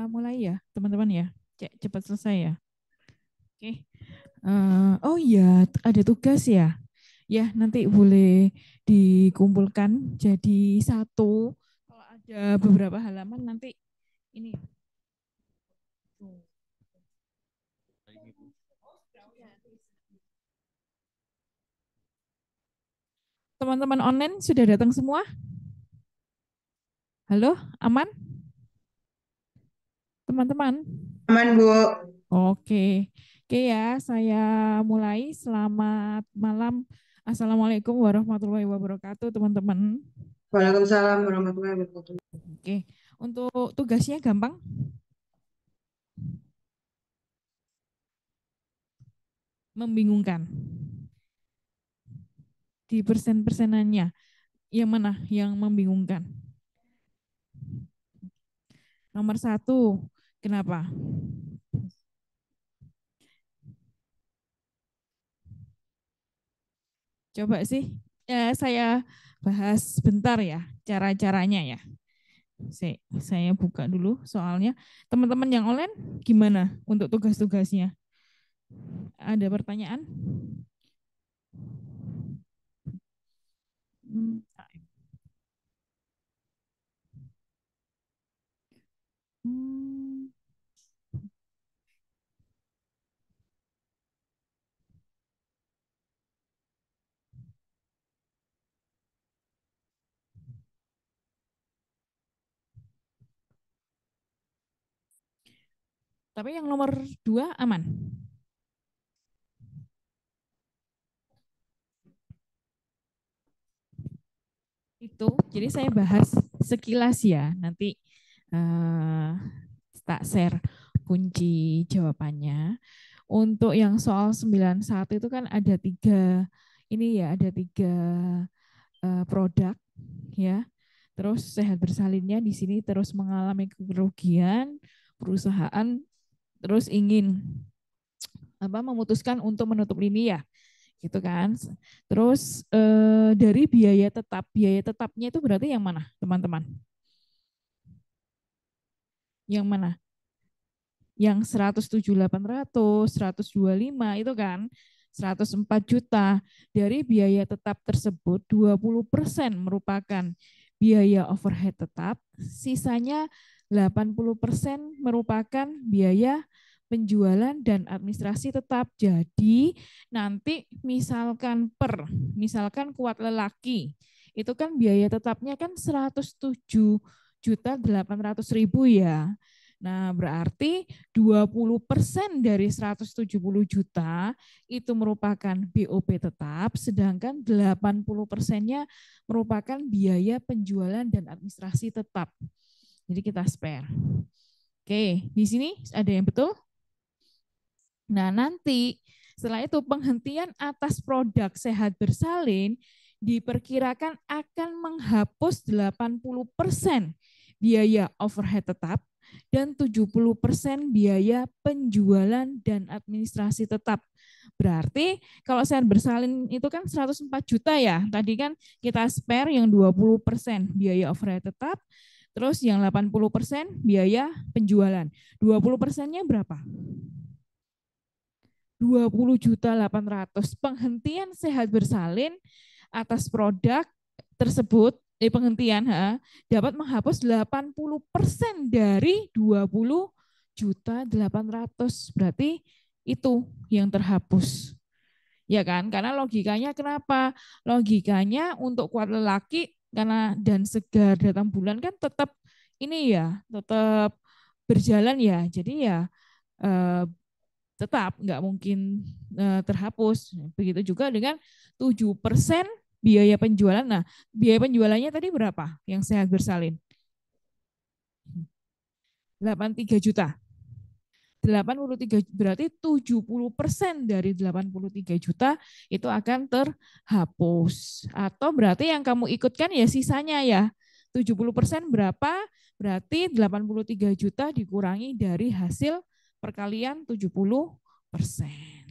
mulai ya, teman-teman ya. Cepat selesai ya. Oke. Oh iya, ada tugas ya. Ya, nanti boleh dikumpulkan jadi satu. Kalau ada beberapa halaman nanti ini. Teman-teman online sudah datang semua? Halo, aman? Teman-teman? Aman, Bu. Oke. Oke ya, saya mulai. Selamat malam. Assalamualaikum warahmatullahi wabarakatuh, teman-teman. Waalaikumsalam warahmatullahi wabarakatuh. Oke, untuk tugasnya gampang. Membingungkan. Di persen-persenannya, yang mana yang membingungkan? Nomor satu, kenapa? Coba sih, saya bahas bentar ya, cara-caranya ya. Saya buka dulu soalnya. Teman-teman yang online, gimana untuk tugas-tugasnya? Ada pertanyaan? Hmm. Hmm. Tapi yang nomor 2 aman. Itu, jadi saya bahas sekilas ya. Nanti tak share kunci jawabannya. Untuk yang soal 91 itu kan ada tiga, ini ya, ada tiga produk ya. Terus sehat bersalinnya di sini terus mengalami kerugian perusahaan, terus ingin memutuskan untuk menutup lini ya, gitu kan. Terus dari biaya tetapnya itu berarti yang mana, teman-teman? Yang mana? Yang 107.800, 125 itu kan 104 juta. Dari biaya tetap tersebut 20% merupakan biaya overhead tetap, sisanya 80% merupakan biaya penjualan dan administrasi tetap. Jadi nanti misalkan kuat lelaki itu kan biaya tetapnya kan 107.800.000 ya. Nah, berarti 20% dari 170 juta itu merupakan BOP tetap, sedangkan 80%-nya merupakan biaya penjualan dan administrasi tetap. Jadi kita spare. Oke, di sini ada yang betul? Nah, nanti setelah itu penghentian atas produk sehat bersalin diperkirakan akan menghapus 80% biaya overhead tetap dan 70% biaya penjualan dan administrasi tetap. Berarti kalau sehat bersalin itu kan 104 juta ya. Tadi kan kita spare yang 20% biaya overhead tetap, terus yang 80% biaya penjualan. 20%-nya berapa? 20.800.000. Penghentian sehat bersalin atas produk tersebut penghentian dapat menghapus 80% dari 20.800.000. Berarti itu yang terhapus. Ya kan? Karena logikanya kenapa? Logikanya untuk kuat lelaki karena dan segar datang bulan kan tetap ini ya, tetap berjalan ya. Jadi ya eh, tetap nggak mungkin terhapus. Begitu juga dengan 7% biaya penjualan. Nah, biaya penjualannya tadi berapa yang sehat bersalin? 83 juta. 83 berarti 70% dari 83 juta itu akan terhapus. Atau berarti yang kamu ikutkan ya sisanya ya. 70% berapa? Berarti 83 juta dikurangi dari hasil perkalian 70%.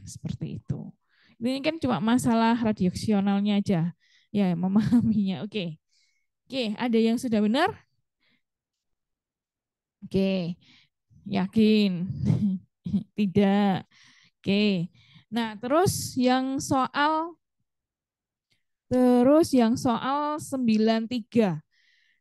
Seperti itu. Ini kan cuma masalah radiksionalnya aja. Ya, memahaminya. Oke. Oke, ada yang sudah benar? Oke. Yakin? Tidak. Oke. Nah, terus yang soal 93.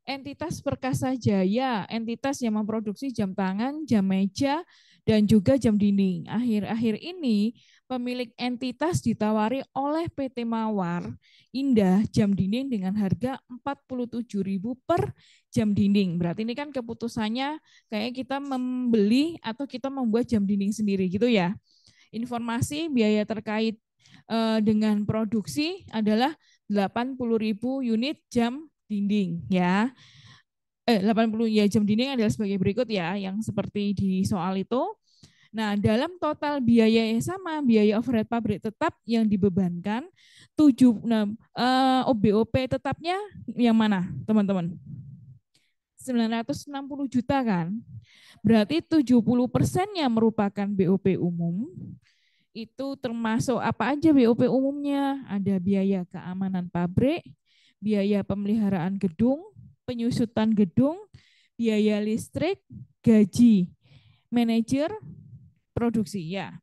Entitas Perkasa Jaya, entitas yang memproduksi jam tangan, jam meja, dan juga jam dinding. Akhir-akhir ini, pemilik entitas ditawari oleh PT Mawar Indah jam dinding dengan harga 47.000 per jam dinding. Berarti ini kan keputusannya kayak kita membeli atau kita membuat jam dinding sendiri gitu ya. Informasi biaya terkait dengan produksi adalah 80.000 unit jam dinding ya. 80 ya jam dinding adalah sebagai berikut ya, yang seperti di soal itu. Nah, dalam total biaya yang sama, biaya overhead pabrik tetap yang dibebankan 7 BOP tetapnya yang mana, teman-teman? 960 juta kan? Berarti 70%-nya merupakan BOP umum. Itu termasuk apa aja BOP umumnya? Ada biaya keamanan pabrik, biaya pemeliharaan gedung, penyusutan gedung, biaya listrik, gaji manajer produksi ya.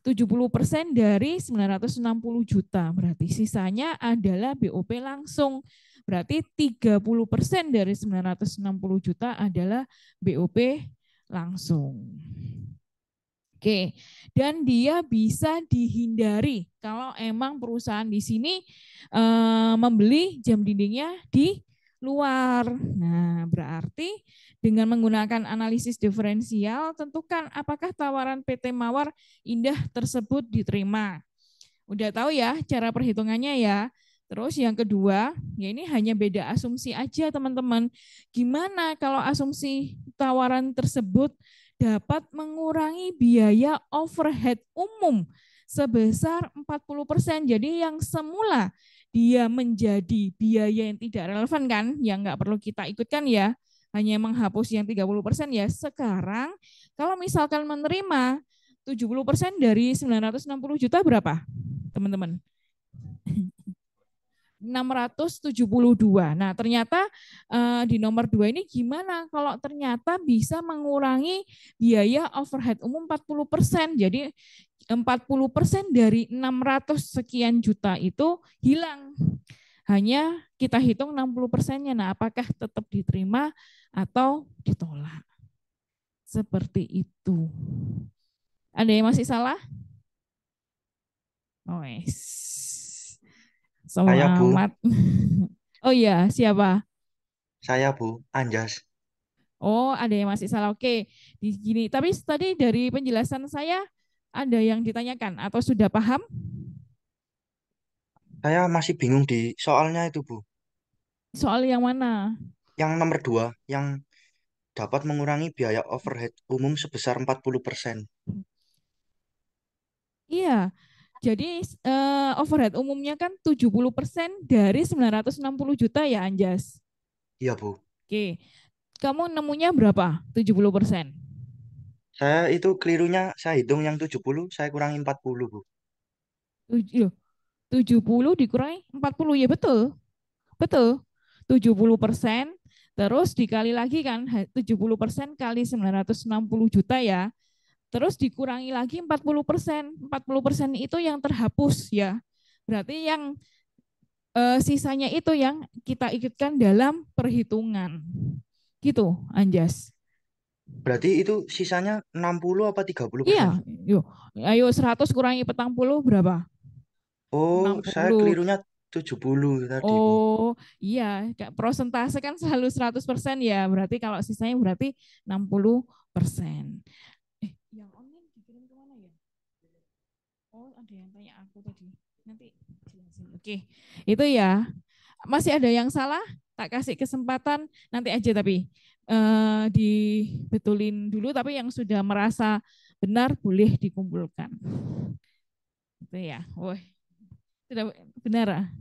70% dari 960 juta. Berarti sisanya adalah BOP langsung. Berarti 30% dari 960 juta adalah BOP langsung. Oke, dan dia bisa dihindari kalau emang perusahaan di sini membeli jam dindingnya di luar. Nah, berarti dengan menggunakan analisis diferensial, tentukan apakah tawaran PT Mawar Indah tersebut diterima. Udah tahu ya cara perhitungannya ya. Terus yang kedua, ya ini hanya beda asumsi aja teman-teman. Gimana kalau asumsi tawaran tersebut dapat mengurangi biaya overhead umum sebesar 40%. Jadi yang semula dia menjadi biaya yang tidak relevan kan, yang nggak perlu kita ikutkan ya, hanya menghapus yang 30% ya. Sekarang kalau misalkan menerima 70% dari 960 juta berapa, teman-teman? 672. Nah, ternyata di nomor 2 ini gimana kalau ternyata bisa mengurangi biaya overhead umum 40%. Jadi 40% dari 600 sekian juta itu hilang. Hanya kita hitung 60%-nya. Nah, apakah tetap diterima atau ditolak? Seperti itu. Ada yang masih salah? Oh, Saya Bu, selamat. Oh iya, siapa? saya Bu, Anjas. Oh, ada yang masih salah. Oke, di gini. Tapi tadi dari penjelasan saya ada yang ditanyakan atau sudah paham? Saya masih bingung di soalnya itu Bu. Soal yang mana? Yang nomor 2, yang dapat mengurangi biaya overhead umum sebesar 40%. Iya. Jadi overhead umumnya kan 70% dari 960 juta ya, Anjas. Iya Bu. Oke. Kamu nemunya berapa? 70%. Saya itu kelirunya, saya hitung yang 70, saya kurangi 40 Bu. 70 dikurangi 40 ya betul. Betul. 70%, terus dikali lagi kan 70% kali 960 juta ya. Terus dikurangi lagi 40%. 40% itu yang terhapus ya. Berarti yang sisanya itu yang kita ikutkan dalam perhitungan. Gitu, Anjas. Berarti itu sisanya 60 apa 30%? Iya, yuk. Ayo 100 kurangi 40 berapa? Oh, saya 60. kelirunya 70 tadi Bu. Oh, iya, prosentase kan selalu 100% ya. Berarti kalau sisanya berarti 60%. Yang online dikirim kemana ya? Oh, ada yang tanya aku tadi. Nanti jelasin. Oke, itu ya. Masih ada yang salah? Tak kasih kesempatan nanti aja tapi dibetulin dulu. Tapi yang sudah merasa benar boleh dikumpulkan. Itu ya. Wah, sudah benar.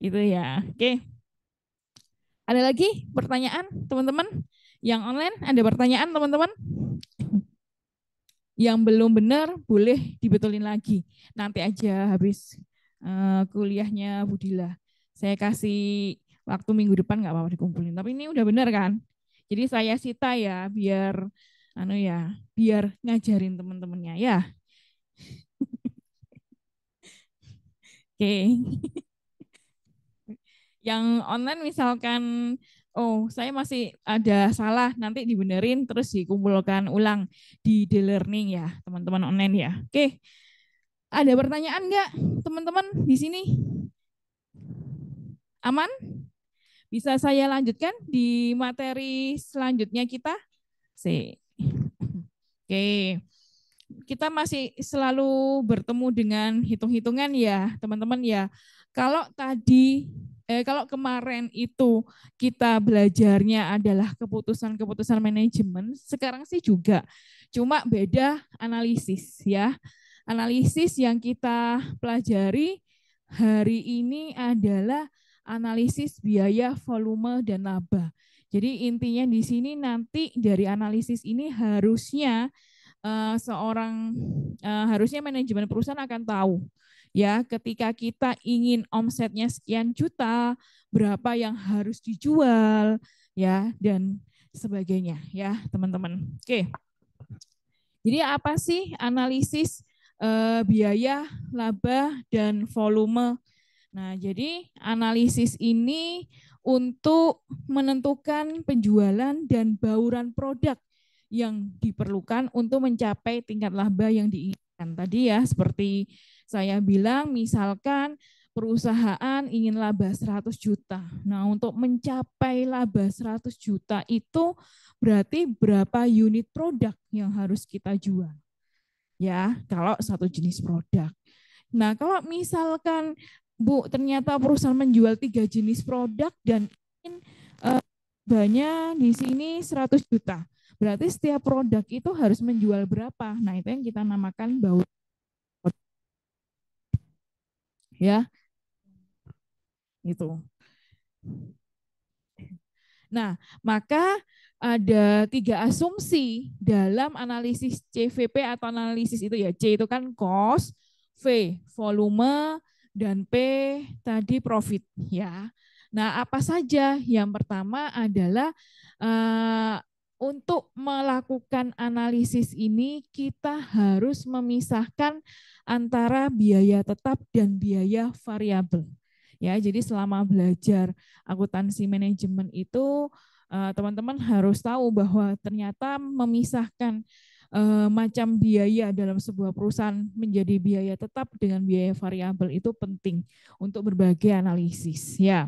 Itu ya. Oke. Ada lagi pertanyaan teman-teman? Yang online ada pertanyaan teman-teman? Yang belum benar boleh dibetulin lagi. Nanti aja habis kuliahnya Budila. Saya kasih waktu minggu depan nggak apa-apa dikumpulin. Tapi ini udah benar kan? Jadi saya sita ya biar biar ngajarin teman-temannya ya. Oke. Yang online misalkan saya masih ada salah, nanti dibenerin terus dikumpulkan ulang di e-learning ya, teman-teman online ya. Oke. Ada pertanyaan nggak, teman-teman di sini? Aman? Bisa saya lanjutkan di materi selanjutnya kita? Oke. Kita masih selalu bertemu dengan hitung-hitungan ya, teman-teman ya. Kalau kemarin itu kita belajarnya adalah keputusan-keputusan manajemen, sekarang sih juga. Cuma beda analisis ya. Analisis yang kita pelajari hari ini adalah analisis biaya, volume, dan laba. Jadi intinya di sini nanti dari analisis ini harusnya harusnya manajemen perusahaan akan tahu ya ketika kita ingin omsetnya sekian juta, berapa yang harus dijual ya dan sebagainya ya, teman-teman. Oke. Jadi apa sih analisis biaya, laba, dan volume? Nah, jadi analisis ini untuk menentukan penjualan dan bauran produk yang diperlukan untuk mencapai tingkat laba yang diinginkan. Tadi ya, seperti saya bilang, misalkan perusahaan ingin laba 100 juta. Nah, untuk mencapai laba 100 juta itu berarti berapa unit produk yang harus kita jual. Ya, kalau satu jenis produk. Nah, kalau misalkan Bu ternyata perusahaan menjual 3 jenis produk dan ingin banyak di sini 100 juta. Berarti setiap produk itu harus menjual berapa? Nah, itu yang kita namakan bauran. Ya. Itu. Nah, maka ada 3 asumsi dalam analisis CVP atau analisis itu ya. C itu kan cost, V volume, dan P tadi profit ya. Nah, apa saja? Yang pertama adalah untuk melakukan analisis ini kita harus memisahkan antara biaya tetap dan biaya variabel. Ya, jadi selama belajar akuntansi manajemen itu teman-teman harus tahu bahwa ternyata memisahkan macam biaya dalam sebuah perusahaan menjadi biaya tetap dengan biaya variabel itu penting untuk berbagai analisis ya.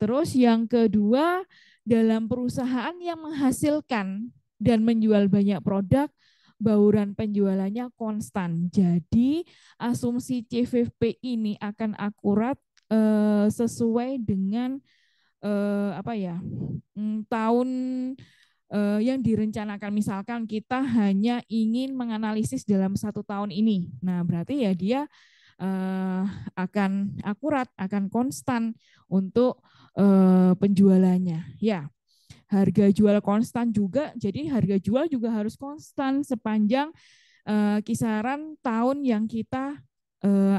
Terus yang kedua, dalam perusahaan yang menghasilkan dan menjual banyak produk, bauran penjualannya konstan. Jadi asumsi CVP ini akan akurat sesuai dengan tahun yang direncanakan. Misalkan kita hanya ingin menganalisis dalam 1 tahun ini. Nah, berarti ya dia akan akurat, akan konstan untuk penjualannya. Ya, harga jual konstan juga, jadi harga jual juga harus konstan sepanjang kisaran tahun yang kita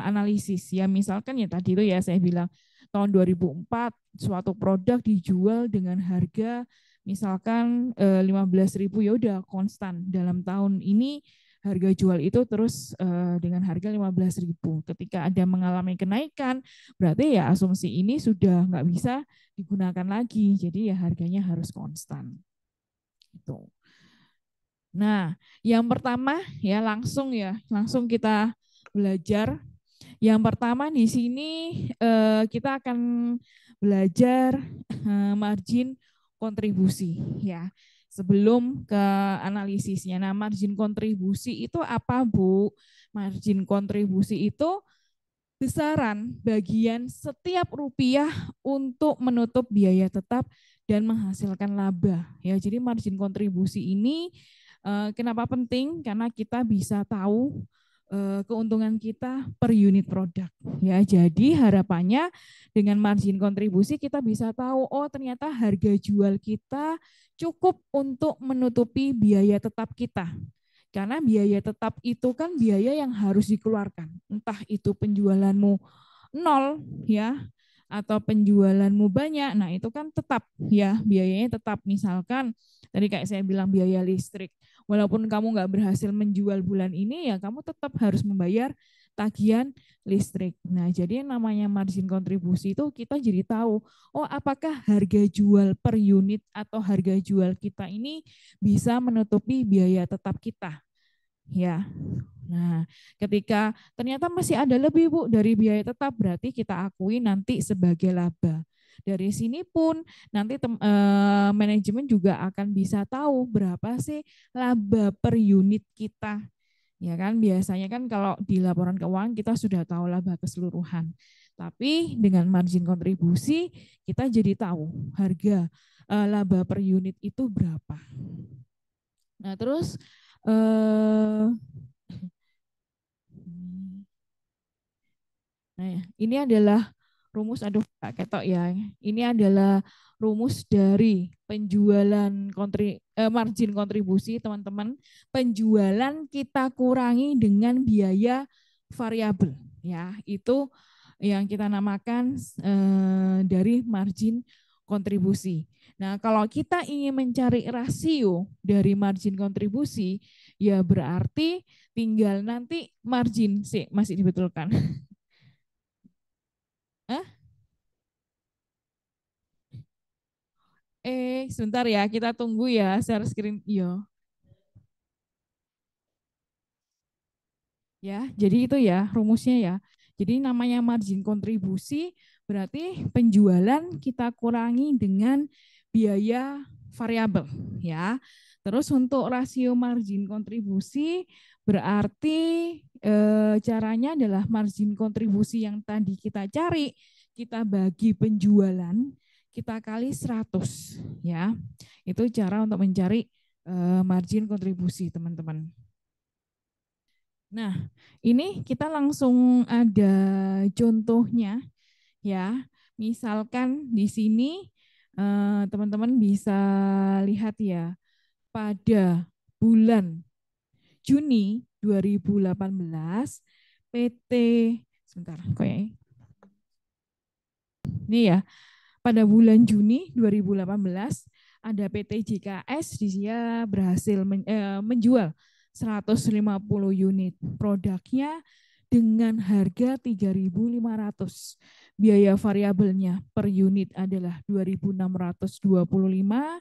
analisis. Ya, misalkan ya tadi itu ya saya bilang tahun 2004 suatu produk dijual dengan harga misalkan 15.000, ya udah konstan dalam tahun ini harga jual itu terus dengan harga 15.000. Ketika ada mengalami kenaikan, berarti ya asumsi ini sudah nggak bisa digunakan lagi. Jadi ya harganya harus konstan. Itu. Nah, yang pertama ya langsung kita belajar. Yang pertama di sini kita akan belajar margin kontribusi ya. Sebelum ke analisisnya. Nah, margin kontribusi itu apa, Bu? Margin kontribusi itu besaran bagian setiap rupiah untuk menutup biaya tetap dan menghasilkan laba. Ya, jadi margin kontribusi ini kenapa penting? Karena kita bisa tahu keuntungan kita per unit produk. Ya, jadi harapannya dengan margin kontribusi kita bisa tahu, oh ternyata harga jual kita cukup untuk menutupi biaya tetap kita. Karena biaya tetap itu kan biaya yang harus dikeluarkan. Entah itu penjualanmu 0 ya, atau penjualanmu banyak, nah itu kan tetap ya biayanya tetap. Misalkan tadi kayak saya bilang biaya listrik, walaupun kamu nggak berhasil menjual bulan ini ya kamu tetap harus membayar tagihan listrik. Nah jadi yang namanya margin kontribusi itu kita jadi tahu, oh apakah harga jual per unit atau harga jual kita ini bisa menutupi biaya tetap kita ya. Nah, ketika ternyata masih ada lebih Bu dari biaya tetap, berarti kita akui nanti sebagai laba. Dari sini pun nanti manajemen juga akan bisa tahu berapa sih laba per unit kita. Ya kan, biasanya kan kalau di laporan keuangan kita sudah tahu laba keseluruhan. Tapi dengan margin kontribusi kita jadi tahu harga laba per unit itu berapa. Nah, terus nah, ini adalah rumus, aduh Kak Ketok ya. Ini adalah rumus dari penjualan margin kontribusi, teman-teman. Penjualan kita kurangi dengan biaya variabel ya. Itu yang kita namakan dari margin kontribusi. Nah, kalau kita ingin mencari rasio dari margin kontribusi, ya berarti tinggal nanti margin sih masih dibetulkan. Hah? Sebentar ya, kita tunggu ya share screen. Iya. Ya, jadi itu ya rumusnya ya. Jadi namanya margin kontribusi berarti penjualan kita kurangi dengan biaya variabel ya. Terus untuk rasio margin kontribusi berarti caranya adalah margin kontribusi yang tadi kita cari, kita bagi penjualan, kita kali 100 ya. Itu cara untuk mencari margin kontribusi, teman-teman. Nah, ini kita langsung ada contohnya ya. Misalkan di sini teman-teman bisa lihat ya, pada bulan Juni 2018 PT sebentar kok ya. Ini ya, pada bulan Juni 2018 ada PT JKS dia berhasil menjual 150 unit produknya dengan harga 3.500. Biaya variabelnya per unit adalah 2.625,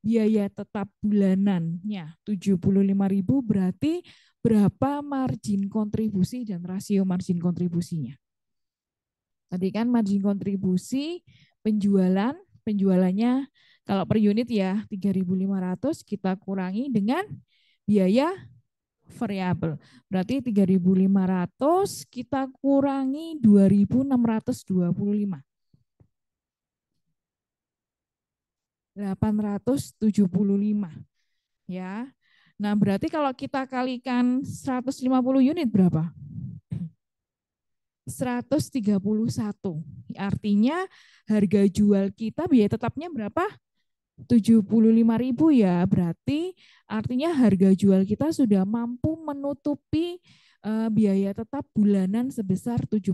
biaya tetap bulanannya 75.000, berarti berapa margin kontribusi dan rasio margin kontribusinya. Tadi kan margin kontribusi penjualannya kalau per unit ya 3.500 kita kurangi dengan biaya variabel. Berarti 3.500 kita kurangi 2.625. 875 ya. Nah, berarti kalau kita kalikan 150 unit berapa? 131. Artinya harga jual kita biaya tetapnya berapa? 75.000 ya. Berarti artinya harga jual kita sudah mampu menutupi biaya tetap bulanan sebesar 75.000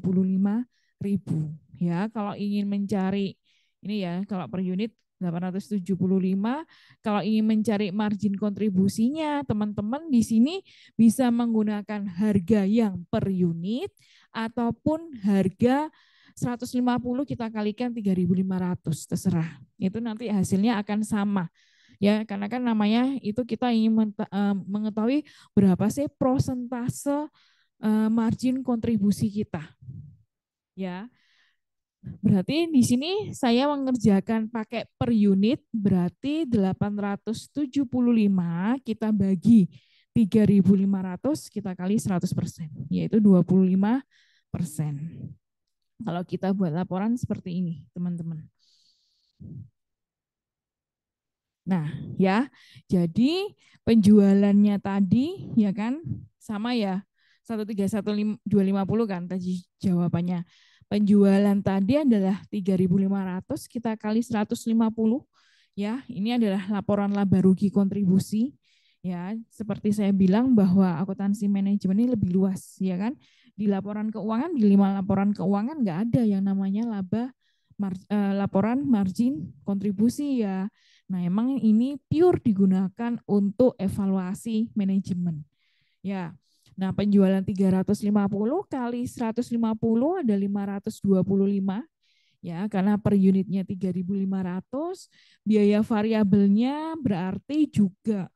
ya. Kalau ingin mencari ini ya, kalau per unit 875, kalau ingin mencari margin kontribusinya, teman-teman di sini bisa menggunakan harga yang per unit ataupun harga 150 kita kalikan 3.500, terserah. Itu nanti hasilnya akan sama. Ya, karena kan namanya itu kita ingin mengetahui berapa sih prosentase margin kontribusi kita. Ya. Berarti di sini saya mengerjakan pakai per unit, berarti 875 kita bagi 3.500 kita kali 100%, yaitu 25%. Kalau kita buat laporan seperti ini, teman-teman. Nah, ya. Jadi penjualannya tadi ya kan sama ya. 131.250 kan tadi jawabannya. Penjualan tadi adalah 3.500 kita kali 150 ya. Ini adalah laporan laba rugi kontribusi. Ya, seperti saya bilang bahwa akuntansi manajemen ini lebih luas ya kan. Di laporan keuangan, di 5 laporan keuangan nggak ada yang namanya laba laporan margin kontribusi ya. Nah, emang ini pure digunakan untuk evaluasi manajemen. Ya. Nah, penjualan 350 kali 150 ada 525 ya, karena per unitnya 3.500, biaya variabelnya berarti juga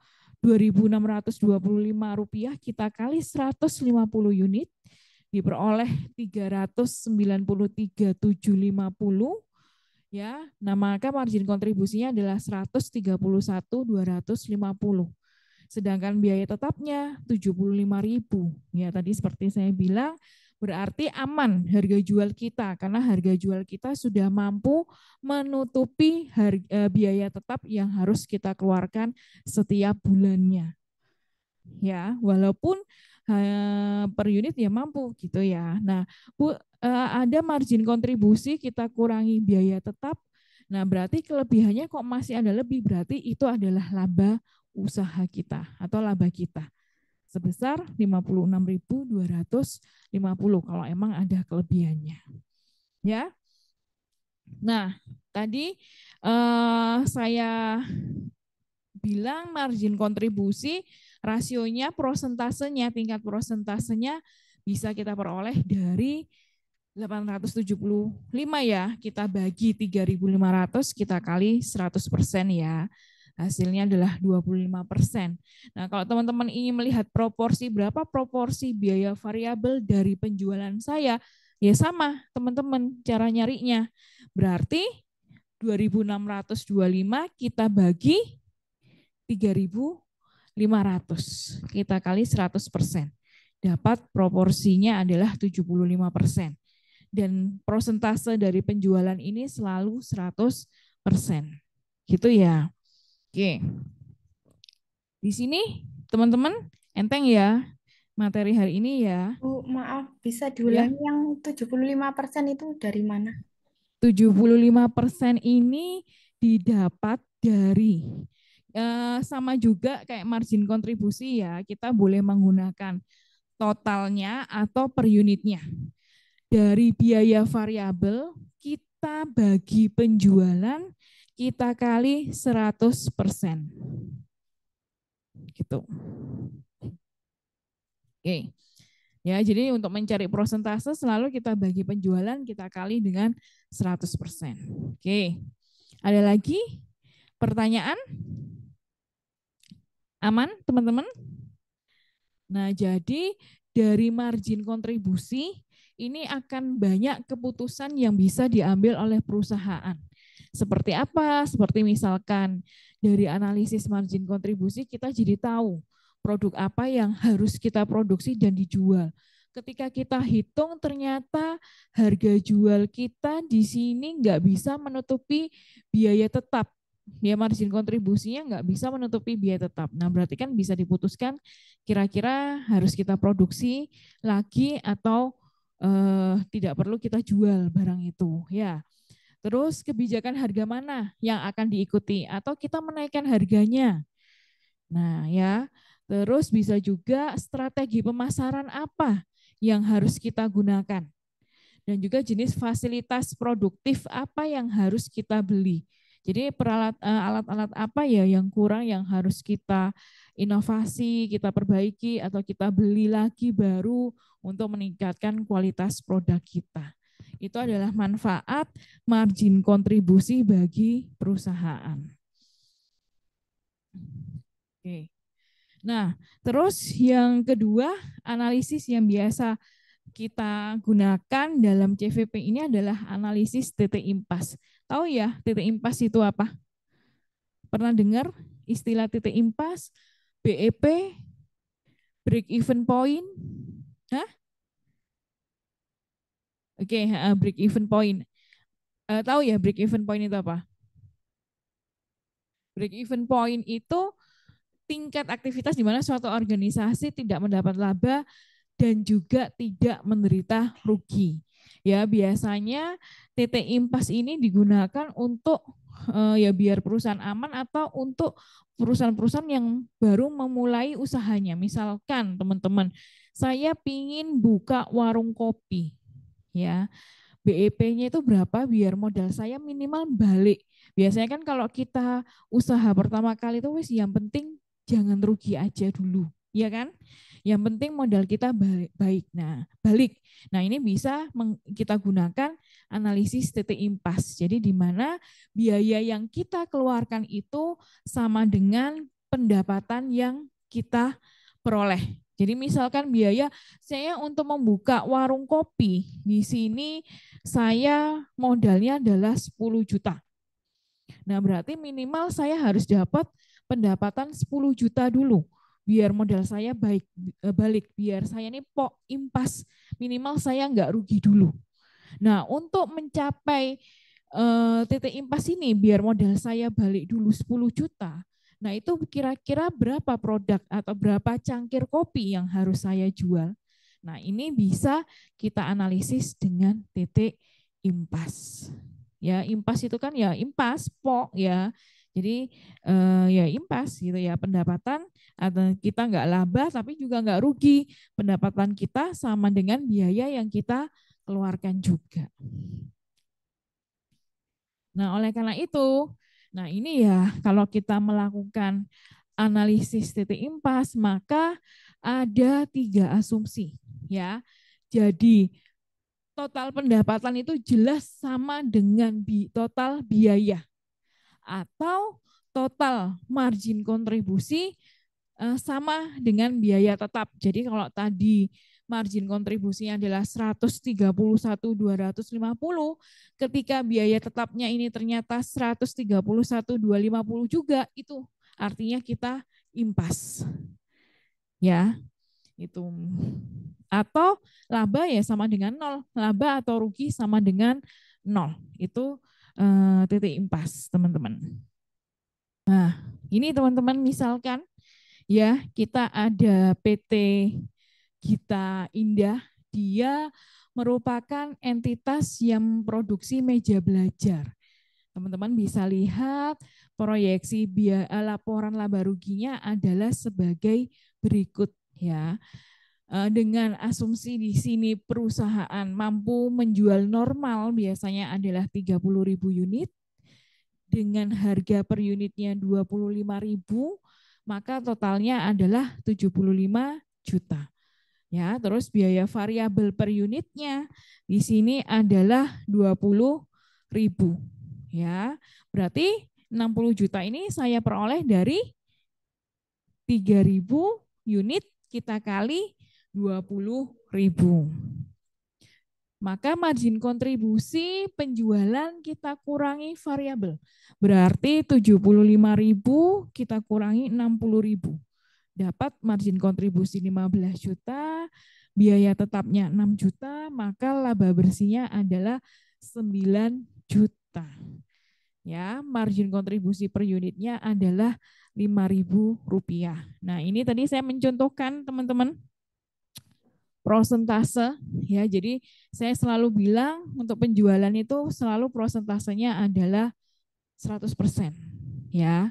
Rp2.625 kita kali 150 unit diperoleh 393.750 ya. Nah, maka margin kontribusinya adalah 131.250. Sedangkan biaya tetapnya 75.000. Ya, tadi seperti saya bilang berarti aman harga jual kita karena harga jual kita sudah mampu menutupi biaya tetap yang harus kita keluarkan setiap bulannya. Ya, walaupun per unit ya mampu gitu ya. Nah, Bu, ada margin kontribusi kita kurangi biaya tetap. Nah, berarti kelebihannya kok masih ada lebih, berarti itu adalah laba usaha kita atau laba kita sebesar 56.250 kalau emang ada kelebihannya. Ya. Nah, tadi saya bilang margin kontribusi rasionya, prosentasenya, tingkat prosentasenya bisa kita peroleh dari 875 ya, kita bagi 3.500 kita kali 100% ya. Hasilnya adalah 25%. Nah, kalau teman-teman ingin melihat proporsi, berapa proporsi biaya variabel dari penjualan saya, ya sama teman-teman cara nyarinya. Berarti 2.625 kita bagi 3.500. Kita kali 100%. Dapat proporsinya adalah 75%. Dan prosentase dari penjualan ini selalu 100%. Gitu ya. Oke. Di sini teman-teman enteng ya materi hari ini ya. Bu, maaf, bisa Ya. diulangi yang 75% itu dari mana? 75% ini didapat dari sama juga kayak margin kontribusi ya. Kita boleh menggunakan totalnya atau per unitnya. Dari biaya variabel kita bagi penjualan kita kali 100%. Gitu. Oke. Ya, jadi untuk mencari prosentase selalu kita bagi penjualan kita kali dengan 100%. Oke. Ada lagi pertanyaan? Aman, teman-teman? Nah, jadi dari margin kontribusi ini akan banyak keputusan yang bisa diambil oleh perusahaan. Seperti apa? Seperti misalkan dari analisis margin kontribusi kita jadi tahu produk apa yang harus kita produksi dan dijual. Ketika kita hitung ternyata harga jual kita di sini nggak bisa menutupi biaya tetap. Ya, margin kontribusinya nggak bisa menutupi biaya tetap. Nah, berarti kan bisa diputuskan kira-kira harus kita produksi lagi atau tidak perlu kita jual barang itu. Ya. Terus kebijakan harga mana yang akan diikuti atau kita menaikkan harganya. Nah, ya. Terus bisa juga strategi pemasaran apa yang harus kita gunakan. Dan juga jenis fasilitas produktif apa yang harus kita beli. Jadi alat-alat apa ya yang kurang yang harus kita inovasi, kita perbaiki atau kita beli lagi baru untuk meningkatkan kualitas produk kita. Itu adalah manfaat margin kontribusi bagi perusahaan. Oke. Nah, terus yang kedua, analisis yang biasa kita gunakan dalam CVP ini adalah analisis titik impas. Tahu ya titik impas itu apa? Pernah dengar istilah titik impas, BEP, break even point? Hah? Oke, break even point. Tahu ya break even point itu apa? Break even point itu tingkat aktivitas di mana suatu organisasi tidak mendapat laba dan juga tidak menderita rugi. Ya, biasanya titik impas ini digunakan untuk ya biar perusahaan aman atau untuk perusahaan-perusahaan yang baru memulai usahanya. Misalkan teman-teman, saya pingin buka warung kopi. Ya, BEP-nya itu berapa biar modal saya minimal balik. Biasanya kan kalau kita usaha pertama kali itu wis yang penting jangan rugi aja dulu, ya kan? Yang penting modal kita baik. Nah, balik. Nah, ini bisa kita gunakan analisis titik impas. Jadi di mana biaya yang kita keluarkan itu sama dengan pendapatan yang kita peroleh. Jadi misalkan biaya saya untuk membuka warung kopi di sini saya modalnya adalah 10 juta. Nah, berarti minimal saya harus dapat pendapatan 10 juta dulu biar modal saya balik, biar saya ini impas, minimal saya nggak rugi dulu. Nah, untuk mencapai titik impas ini biar modal saya balik dulu 10 juta. Nah, itu kira-kira berapa produk atau berapa cangkir kopi yang harus saya jual? Nah, ini bisa kita analisis dengan titik impas. Ya, impas itu kan ya impas, ya. Jadi ya impas gitu ya, pendapatan atau kita nggak laba tapi juga nggak rugi. Pendapatan kita sama dengan biaya yang kita keluarkan juga. Nah, oleh karena itu, nah ini ya kalau kita melakukan analisis titik impas, maka ada 3 asumsi ya. Jadi total pendapatan itu jelas sama dengan total biaya atau total margin kontribusi sama dengan biaya tetap. Jadi kalau tadi margin kontribusinya adalah 131.250, ketika biaya tetapnya ini ternyata 131.250 juga, itu artinya kita impas. Ya, itu. Atau laba ya sama dengan 0, laba atau rugi sama dengan 0. Itu titik impas, teman-teman. Nah, ini teman-teman misalkan ya kita ada PT Gita Indah, dia merupakan entitas yang produksi meja belajar. Teman-teman bisa lihat proyeksi laporan laba ruginya adalah sebagai berikut ya. Dengan asumsi di sini perusahaan mampu menjual normal biasanya adalah 30.000 unit dengan harga per unitnya 25.000, maka totalnya adalah 75 juta. Ya, terus biaya variabel per unitnya di sini adalah 20.000. Ya, berarti 60 juta ini saya peroleh dari 3.000 unit kita kali 20.000. Maka margin kontribusi penjualan kita kurangi variabel. Berarti 75.000 kita kurangi 60.000. Dapat margin kontribusi 15 juta, biaya tetapnya 6 juta, maka laba bersihnya adalah 9 juta. Ya, margin kontribusi per unitnya adalah Rp5.000. Nah, ini tadi saya mencontohkan teman-teman prosentase ya. Jadi saya selalu bilang untuk penjualan itu selalu prosentasenya adalah 100% ya.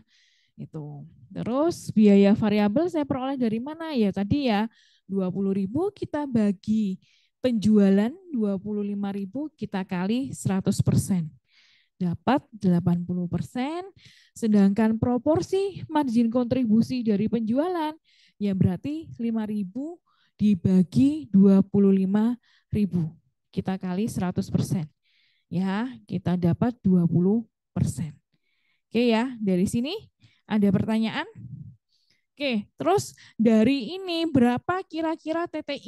Itu. Terus biaya variabel saya peroleh dari mana ya? Tadi ya 20.000 kita bagi penjualan 25.000 kita kali 100%. Dapat 80%, sedangkan proporsi margin kontribusi dari penjualan ya berarti 5.000 dibagi 25.000 kita kali 100%. Ya, kita dapat 20%. Oke ya, dari sini ada pertanyaan? Oke, terus dari ini berapa kira-kira titik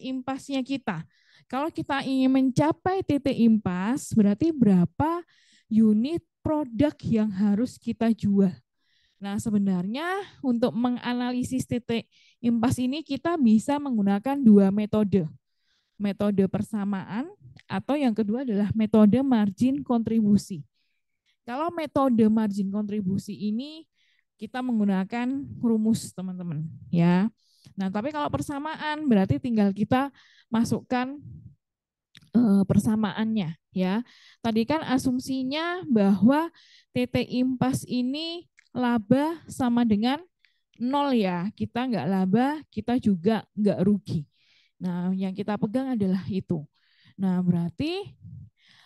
impasnya kita? Kalau kita ingin mencapai titik impas, berarti berapa unit produk yang harus kita jual? Nah, sebenarnya untuk menganalisis titik impas ini kita bisa menggunakan 2 metode. Metode persamaan atau yang kedua adalah metode margin kontribusi. Kalau metode margin kontribusi ini kita menggunakan rumus teman-teman ya. Nah, tapi kalau persamaan berarti tinggal kita masukkan persamaannya ya. Tadi kan asumsinya bahwa titik impas ini laba sama dengan 0 ya. Kita nggak laba, kita juga nggak rugi. Nah, yang kita pegang adalah itu. Nah, berarti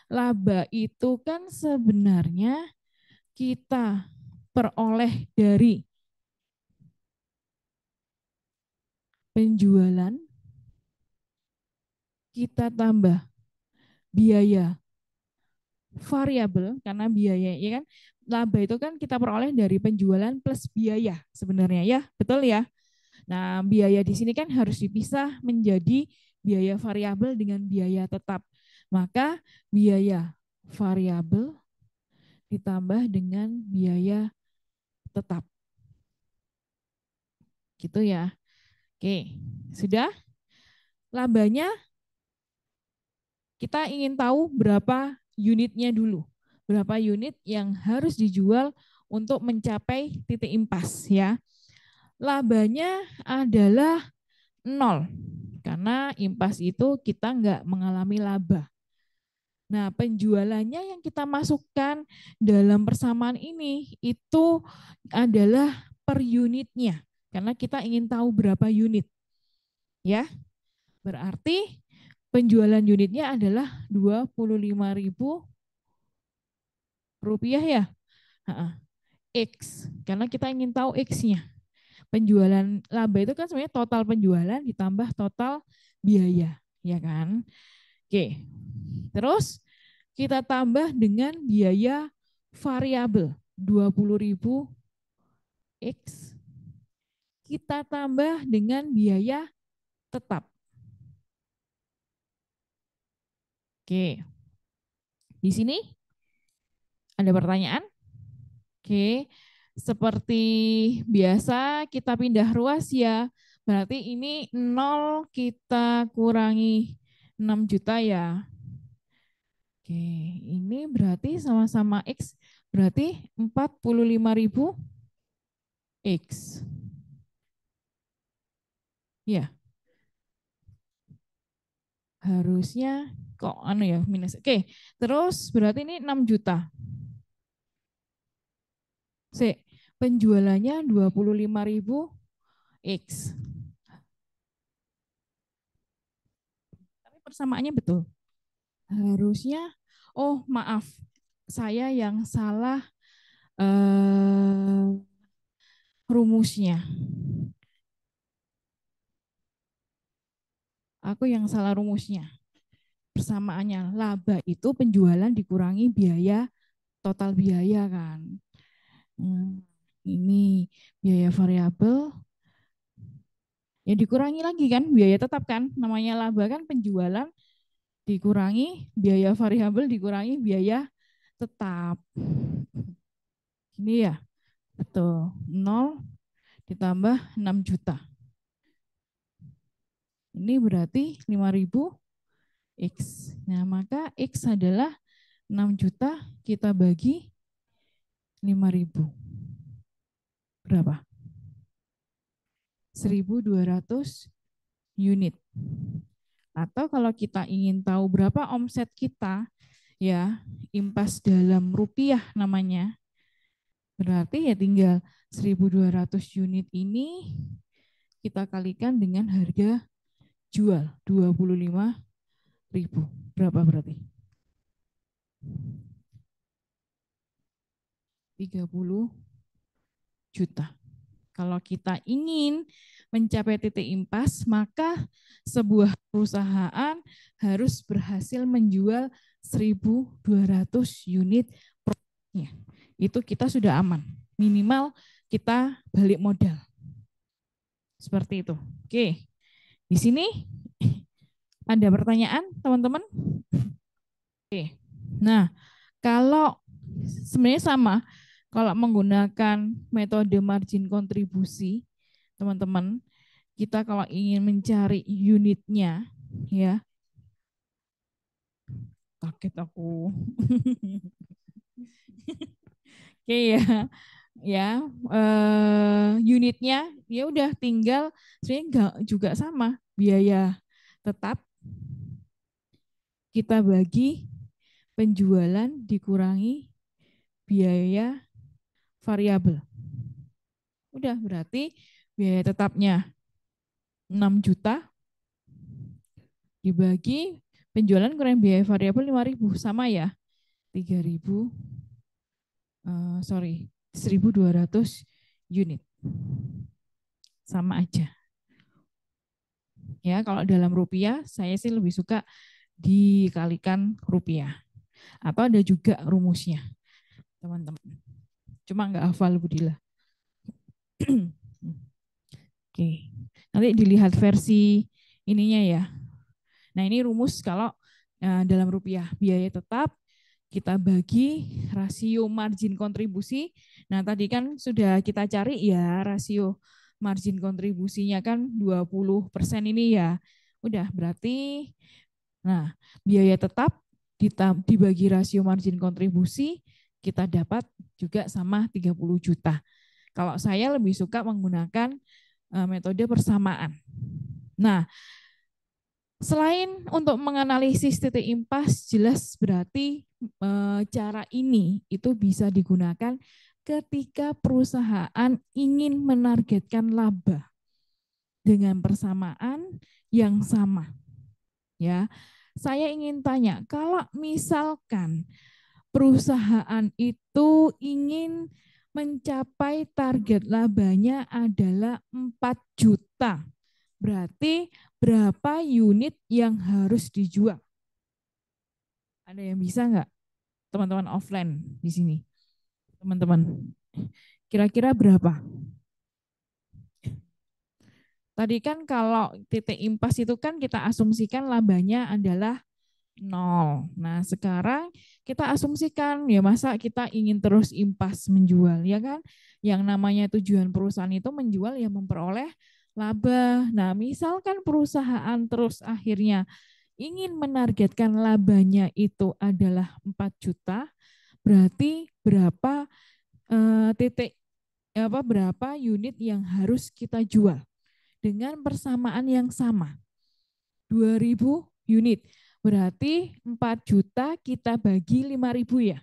laba itu kan sebenarnya kita peroleh dari penjualan, kita tambah biaya variabel, karena biaya, ya kan, laba itu kan kita peroleh dari penjualan plus biaya sebenarnya, ya, betul ya. Nah, biaya di sini kan harus dipisah menjadi biaya variabel dengan biaya tetap. Maka biaya variabel ditambah dengan biaya tetap. Gitu ya. Oke, sudah? Labanya kita ingin tahu berapa unitnya dulu. Berapa unit yang harus dijual untuk mencapai titik impas, ya. Labanya adalah 0. Karena impas itu kita nggak mengalami laba. Nah, penjualannya yang kita masukkan dalam persamaan ini itu adalah per unitnya. Karena kita ingin tahu berapa unit. Ya, berarti penjualan unitnya adalah 25.000 rupiah ya. X, karena kita ingin tahu X-nya. Penjualan laba itu kan sebenarnya total penjualan ditambah total biaya, ya kan? Oke. Terus kita tambah dengan biaya variabel 20.000 X. Kita tambah dengan biaya tetap. Oke. Di sini ada pertanyaan? Oke. Seperti biasa kita pindah ruas ya. Berarti ini 0 kita kurangi 6 juta ya. Oke, ini berarti sama-sama X, berarti 45.000 X. Ya, harusnya kok anu ya minus. Oke, terus berarti ini 6 juta. Penjualannya 25.000 X. Tapi persamaannya betul. Harusnya, oh maaf, saya yang salah rumusnya. Aku yang salah rumusnya. Persamaannya, laba itu penjualan dikurangi biaya, total biaya kan. Ini biaya variabel, ya dikurangi lagi kan, biaya tetap kan, namanya laba kan penjualan dikurangi biaya variabel dikurangi biaya tetap. Ini ya, betul, 0 ditambah 6 juta. Ini berarti 5.000 X. Nah, maka X adalah 6 juta kita bagi 5.000. Berapa? 1.200 unit. Atau kalau kita ingin tahu berapa omset kita, ya, impas dalam rupiah namanya, berarti ya tinggal 1.200 unit ini kita kalikan dengan harga jual 25.000. Berapa berarti? 30 juta. Kalau kita ingin mencapai titik impas, maka sebuah perusahaan harus berhasil menjual 1.200 unit produknya. Itu kita sudah aman. Minimal kita balik modal. Seperti itu. Oke. Di sini ada pertanyaan, teman-teman? Oke. Nah, kalau sebenarnya sama, kalau menggunakan metode margin kontribusi, teman-teman, kita kalau ingin mencari unitnya, ya, kaget aku. Oke ya, ya, unitnya ya udah tinggal, sebenarnya enggak juga sama, biaya tetap kita bagi penjualan dikurangi biaya variabel. Udah berarti biaya tetapnya 6 juta dibagi Penjualan kurangi biaya variabel 5.000 sama ya. 3.000 1.200 unit. Sama aja. Ya, kalau dalam rupiah saya sih lebih suka dikalikan rupiah. Atau ada juga rumusnya, teman-teman. Cuma nggak hafal Budila. Oke, nanti dilihat versi ininya ya. Nah ini rumus kalau dalam rupiah biaya tetap kita bagi rasio margin kontribusi. Nah tadi kan sudah kita cari ya rasio margin kontribusinya kan 20% ini ya. Udah berarti nah biaya tetap dibagi rasio margin kontribusi kita dapat juga sama 30 juta. Kalau saya lebih suka menggunakan metode persamaan. Nah, selain untuk menganalisis titik impas, jelas berarti cara ini itu bisa digunakan ketika perusahaan ingin menargetkan laba dengan persamaan yang sama. Ya, saya ingin tanya, kalau misalkan perusahaan itu ingin mencapai target labanya adalah 4 juta. Berarti berapa unit yang harus dijual? Ada yang bisa nggak? Teman-teman offline di sini. Teman-teman, kira-kira berapa? Tadi kan kalau titik impas itu kan kita asumsikan labanya adalah 0. Nah, sekarang kita asumsikan ya masa kita ingin terus impas menjual ya kan? Yang namanya tujuan perusahaan itu menjual ya memperoleh laba. Nah, misalkan perusahaan terus akhirnya ingin menargetkan labanya itu adalah 4 juta, berarti berapa berapa unit yang harus kita jual dengan persamaan yang sama. 2.000 unit. Berarti 4 juta kita bagi 5.000 ya.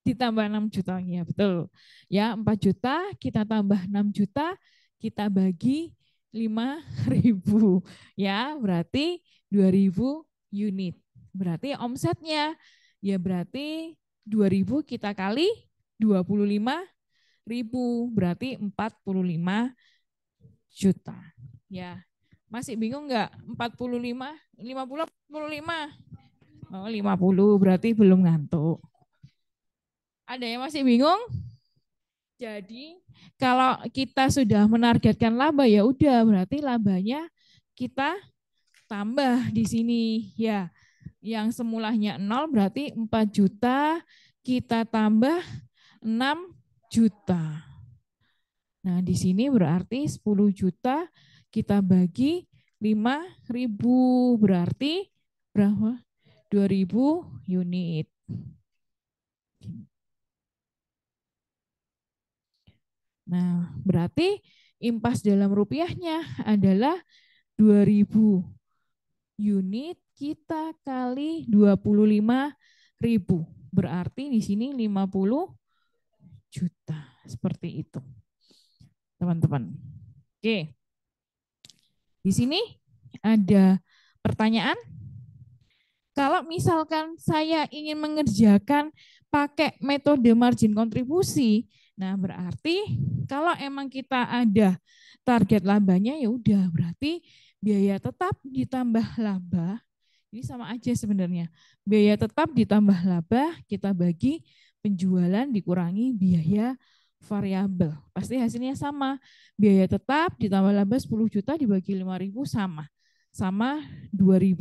Ditambah 6 juta ya, betul. Ya, 4 juta kita tambah 6 juta kita bagi 5.000 ya, berarti 2.000 unit. Berarti omsetnya ya berarti 2.000 kita kali 25.000 berarti 45 juta. Ya. Masih bingung enggak? 45, 50, 45. Oh, 50 berarti belum ngantuk. Ada yang masih bingung? Jadi kalau kita sudah menargetkan laba ya udah berarti labanya kita tambah di sini ya. Yang semulanya 0 berarti 4 juta kita tambah 6 juta. Nah, di sini berarti 10 juta kita bagi 5.000 berarti berapa? 2.000 unit. Nah, berarti impas dalam rupiahnya adalah 2.000 unit kita kali 25.000. Berarti di sini 50 juta. Seperti itu. Teman-teman. Oke. Di sini ada pertanyaan. Kalau misalkan saya ingin mengerjakan pakai metode margin kontribusi, nah berarti kalau emang kita ada target labanya ya udah berarti biaya tetap ditambah laba, ini sama aja sebenarnya. Biaya tetap ditambah laba kita bagi penjualan dikurangi biaya variabel. Pasti hasilnya sama. Biaya tetap ditambah laba 10 juta dibagi 5.000 sama. Sama 2.000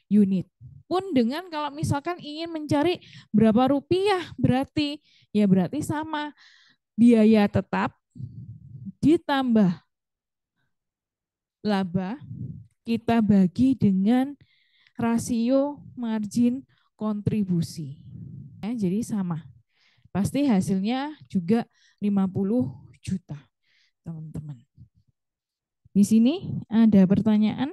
unit. Pun dengan kalau misalkan ingin mencari berapa rupiah berarti ya berarti sama biaya tetap ditambah laba kita bagi dengan rasio margin kontribusi. Ya, jadi sama. Pasti hasilnya juga 50 juta, teman-teman. Di sini ada pertanyaan.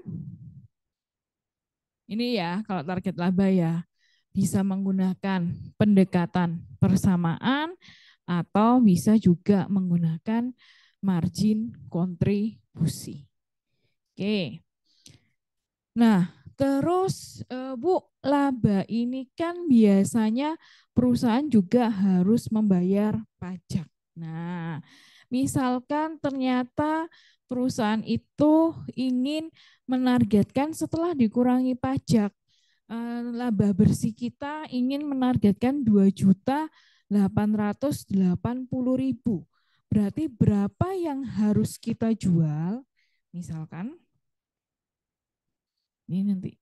Ini ya, kalau target laba ya, bisa menggunakan pendekatan persamaan atau bisa juga menggunakan margin kontribusi. Oke. Nah, Terus Bu, laba ini kan biasanya perusahaan juga harus membayar pajak. Nah, misalkan ternyata perusahaan itu ingin menargetkan setelah dikurangi pajak, laba bersih kita ingin menargetkan 2.880.000. Berarti berapa yang harus kita jual? Misalkan ini nanti.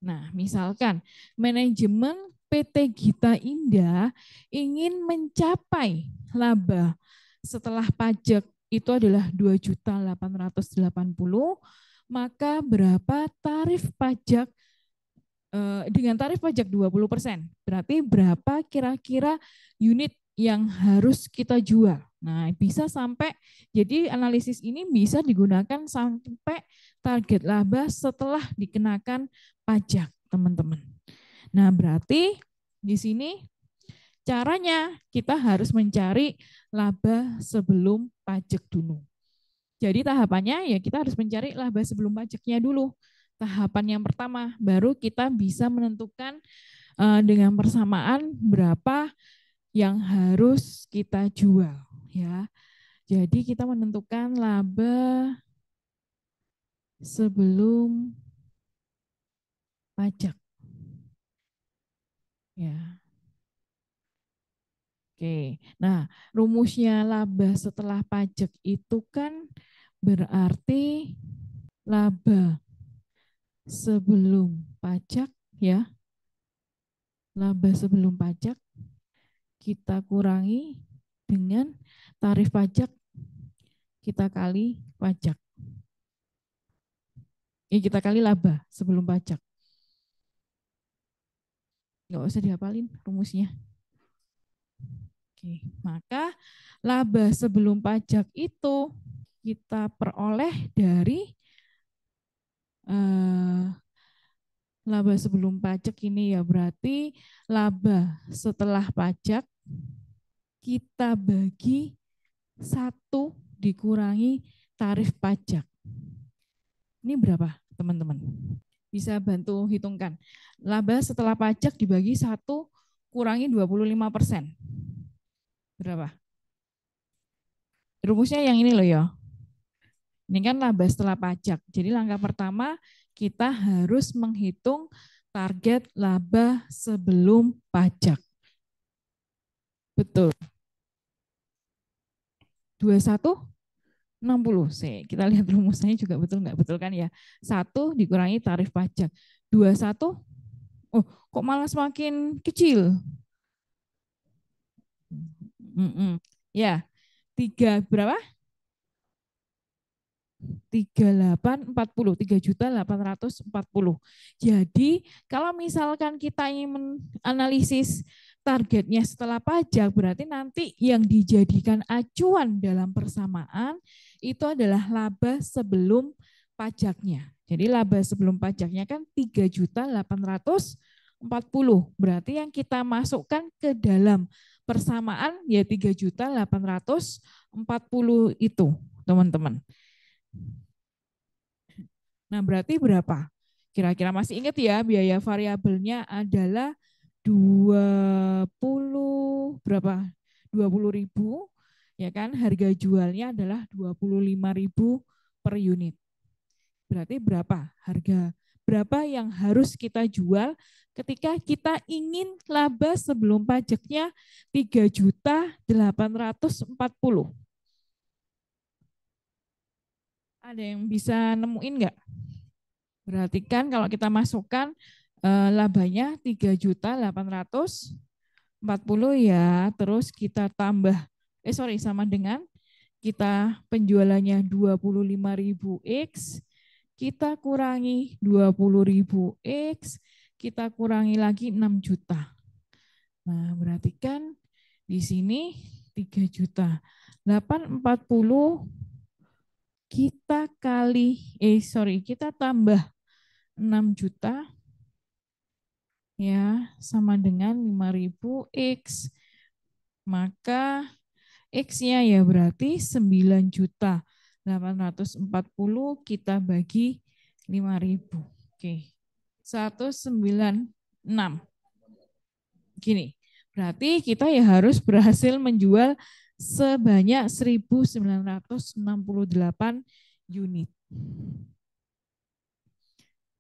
Nah, misalkan manajemen PT Gita Indah ingin mencapai laba setelah pajak itu adalah 2.880.000, maka berapa tarif pajak dengan tarif pajak 20%? Berarti berapa kira-kira unit yang harus kita jual? Nah, bisa sampai, jadi analisis ini bisa digunakan sampai target laba setelah dikenakan pajak, teman-teman. Nah, berarti di sini caranya kita harus mencari laba sebelum pajak dulu. Jadi tahapannya ya kita harus mencari laba sebelum pajaknya dulu. Tahapan yang pertama, baru kita bisa menentukan dengan persamaan berapa yang harus kita jual, ya. Jadi kita menentukan laba sebelum pajak. Ya. Oke. Nah, rumusnya laba setelah pajak itu kan berarti laba sebelum pajak, ya. Laba sebelum pajak kita kurangi dengan tarif pajak kita kali pajak. Kita kali laba sebelum pajak. Nggak usah dihafalin rumusnya. Oke, maka laba sebelum pajak itu kita peroleh dari laba sebelum pajak ini ya berarti laba setelah pajak kita bagi 1 dikurangi tarif pajak. Ini berapa teman-teman? Bisa bantu hitungkan. Laba setelah pajak dibagi 1 kurangi 25%. Berapa? Rumusnya yang ini loh ya. Ini kan laba setelah pajak. Jadi langkah pertama kita harus menghitung target laba sebelum pajak. Betul. 21,60. Kita lihat rumusnya juga betul nggak betul kan ya. 1 dikurangi tarif pajak. 21, oh kok malah semakin kecil. Ya, 3 berapa? 3.840. Jadi kalau misalkan kita ingin menganalisis targetnya setelah pajak, berarti nanti yang dijadikan acuan dalam persamaan itu adalah laba sebelum pajaknya. Jadi laba sebelum pajaknya kan 3.840. Berarti yang kita masukkan ke dalam persamaan ya 3.840 itu, teman-teman. Nah, berarti berapa? Kira-kira masih ingat ya, biaya variabelnya adalah 20 berapa? 20.000, ya kan? Harga jualnya adalah 25.000 per unit. Berarti berapa harga? Berapa yang harus kita jual ketika kita ingin laba sebelum pajaknya 3.840. Ada yang bisa nemuin enggak? Berarti kan kalau kita masukkan labanya 3.840 ya, terus kita tambah sama dengan kita penjualannya 25.000 X, kita kurangi 20.000 X, kita kurangi lagi 6 juta. Nah, berarti kan di sini 3.840 kita kali kita tambah 6 juta ya sama dengan 5.000 X. Maka X-nya ya berarti 9.840 kita bagi 5.000. Oke. 196. Gini. Berarti kita ya harus berhasil menjual sebanyak 1.968 unit.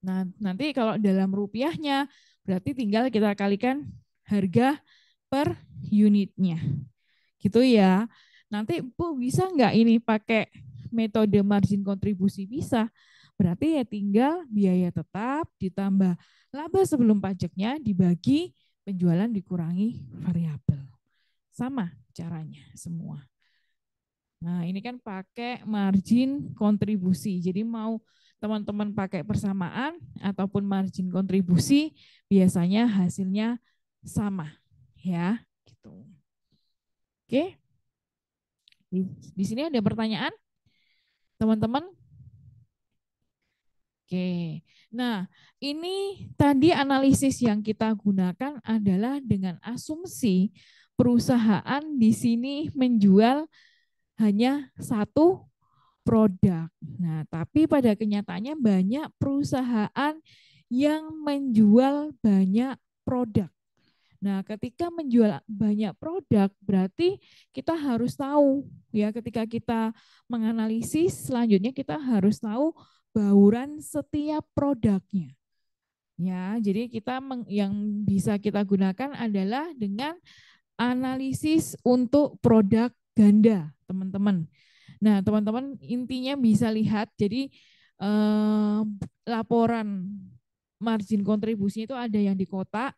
Nah, nanti kalau dalam rupiahnya berarti tinggal kita kalikan harga per unitnya. Gitu ya. Nanti Bu bisa nggak ini pakai metode margin kontribusi? Bisa. Berarti ya tinggal biaya tetap ditambah laba sebelum pajaknya dibagi penjualan dikurangi variabel. Sama caranya semua. Nah, ini kan pakai margin kontribusi. Jadi mau teman-teman pakai persamaan ataupun margin kontribusi, biasanya hasilnya sama, ya, gitu. Oke. Di sini ada pertanyaan, teman-teman? Oke. Nah, ini tadi analisis yang kita gunakan adalah dengan asumsi perusahaan di sini menjual hanya satu produk. Nah, tapi pada kenyataannya banyak perusahaan yang menjual banyak produk. Nah, ketika menjual banyak produk, berarti kita harus tahu, ya, ketika kita menganalisis, selanjutnya kita harus tahu bauran setiap produknya. Ya, jadi yang bisa kita gunakan adalah dengan analisis untuk produk ganda, teman-teman. Nah, teman-teman intinya bisa lihat, jadi laporan margin kontribusi itu ada yang di kotak,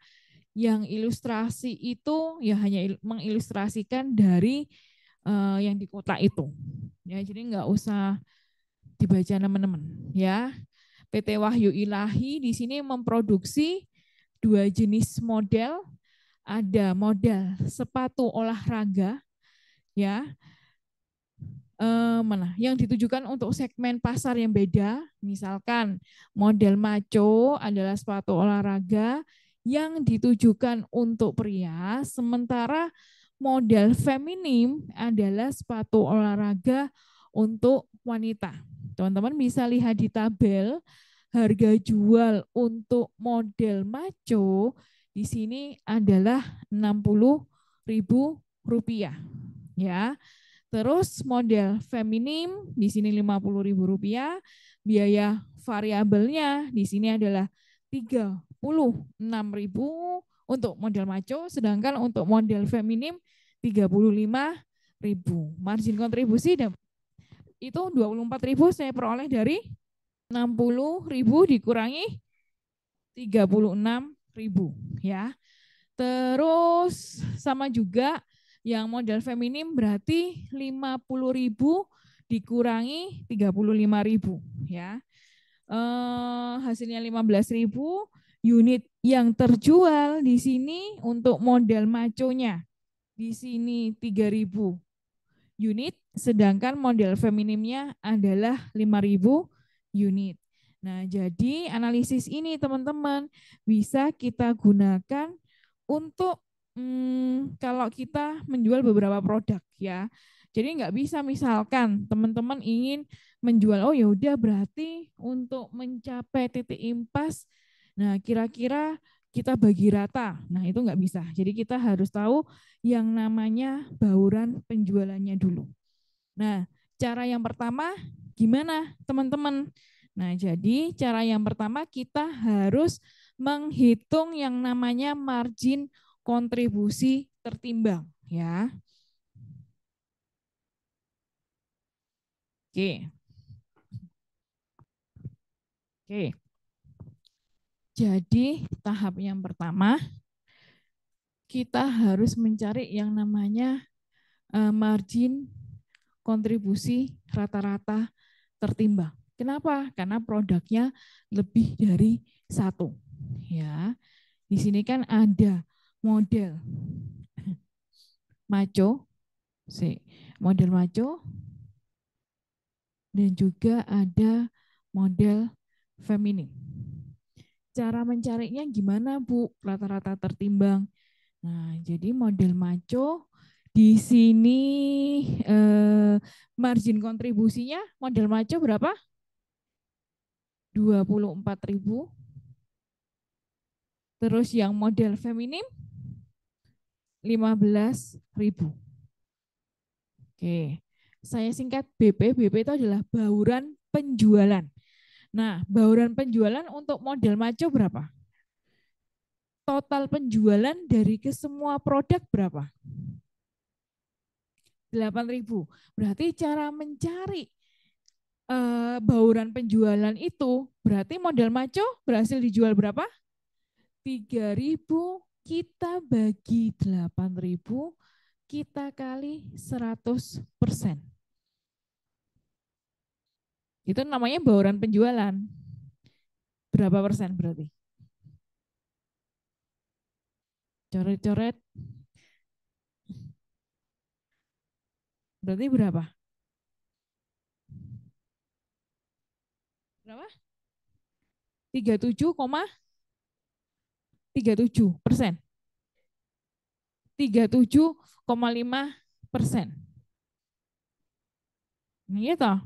yang ilustrasi itu ya hanya mengilustrasikan dari yang di kotak itu. Ya, jadi nggak usah dibaca teman-teman. Ya, PT Wahyu Ilahi di sini memproduksi 2 jenis model. Ada model sepatu olahraga, ya, mana yang ditujukan untuk segmen pasar yang beda. Misalkan model maco adalah sepatu olahraga yang ditujukan untuk pria, sementara model feminim adalah sepatu olahraga untuk wanita. Teman-teman bisa lihat di tabel harga jual untuk model maco di sini adalah Rp60.000, ya. Terus model feminim di sini Rp50.000, biaya variabelnya di sini adalah Rp36.000 untuk model maco, sedangkan untuk model feminim Rp35.000. Margin kontribusi itu Rp24.000 saya peroleh dari Rp60.000 dikurangi Rp36.000, ya. Terus sama juga yang model feminim berarti Rp50.000 dikurangi Rp35.000, ya. Hasilnya Rp15.000. Unit yang terjual di sini untuk model maconya di sini 3.000 unit, sedangkan model feminimnya adalah 5.000 unit. Nah, jadi analisis ini teman-teman bisa kita gunakan untuk kalau kita menjual beberapa produk, ya. Jadi nggak bisa misalkan teman-teman ingin menjual, oh ya udah berarti untuk mencapai titik impas, nah kira-kira kita bagi rata. Nah, itu nggak bisa. Jadi kita harus tahu yang namanya bauran penjualannya dulu. Nah, cara yang pertama gimana teman-teman? Nah, jadi cara yang pertama kita harus menghitung yang namanya margin kontribusi tertimbang, ya. Oke. Oke. Jadi tahap yang pertama kita harus mencari yang namanya margin kontribusi rata-rata tertimbang. Kenapa? Karena produknya lebih dari satu. Ya, di sini kan ada model maco, model maco, dan juga ada model feminim. Cara mencarinya gimana, Bu? Rata-rata tertimbang. Nah, jadi model maco di sini margin kontribusinya model maco berapa? 24.000. Terus yang model feminim 15.000. Oke, saya singkat BP. BP itu adalah bauran penjualan. Nah, bauran penjualan untuk model maco berapa? Total penjualan dari ke semua produk berapa? 8.000. Berarti cara mencari bauran penjualan itu berarti model maco berhasil dijual berapa? 3.000, kita bagi 8.000, kita kali 100%. Itu namanya bauran penjualan. Berapa persen berarti? Coret-coret. Berarti berapa? Berapa? 37,37%. 37,5%. Iya toh?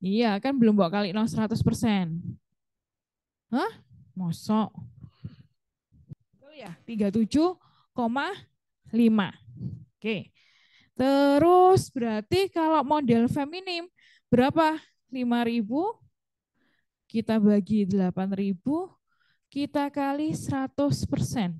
Iya, kan belum bawa kali 100%. Hah? Mosok. Betul ya? 37,5. Oke. Terus berarti kalau model feminim berapa? 5.000, kita bagi 8.000, kita kali 100%.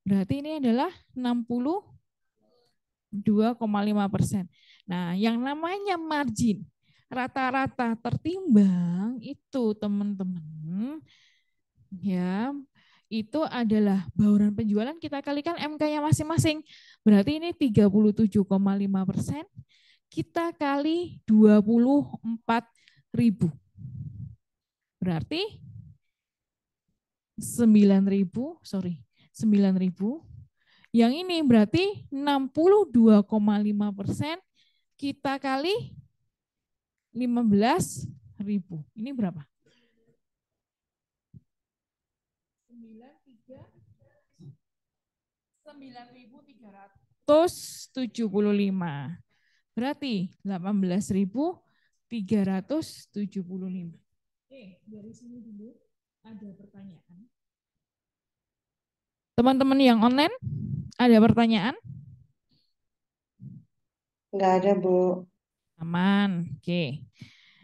Berarti ini adalah 62,5%. Nah, yang namanya margin rata-rata tertimbang itu teman-teman ya, itu adalah bauran penjualan kita kalikan MK-nya masing-masing. Berarti ini 37,5%, kita kali 24.000. Berarti 9.000, 9.000. Yang ini berarti 62,5%, kita kali 15.000. Ini berapa? 9.375. Berarti 18.375. Oke, dari sini dulu ada pertanyaan. Teman-teman yang online, ada pertanyaan? Nggak ada, Bu. Aman. Oke.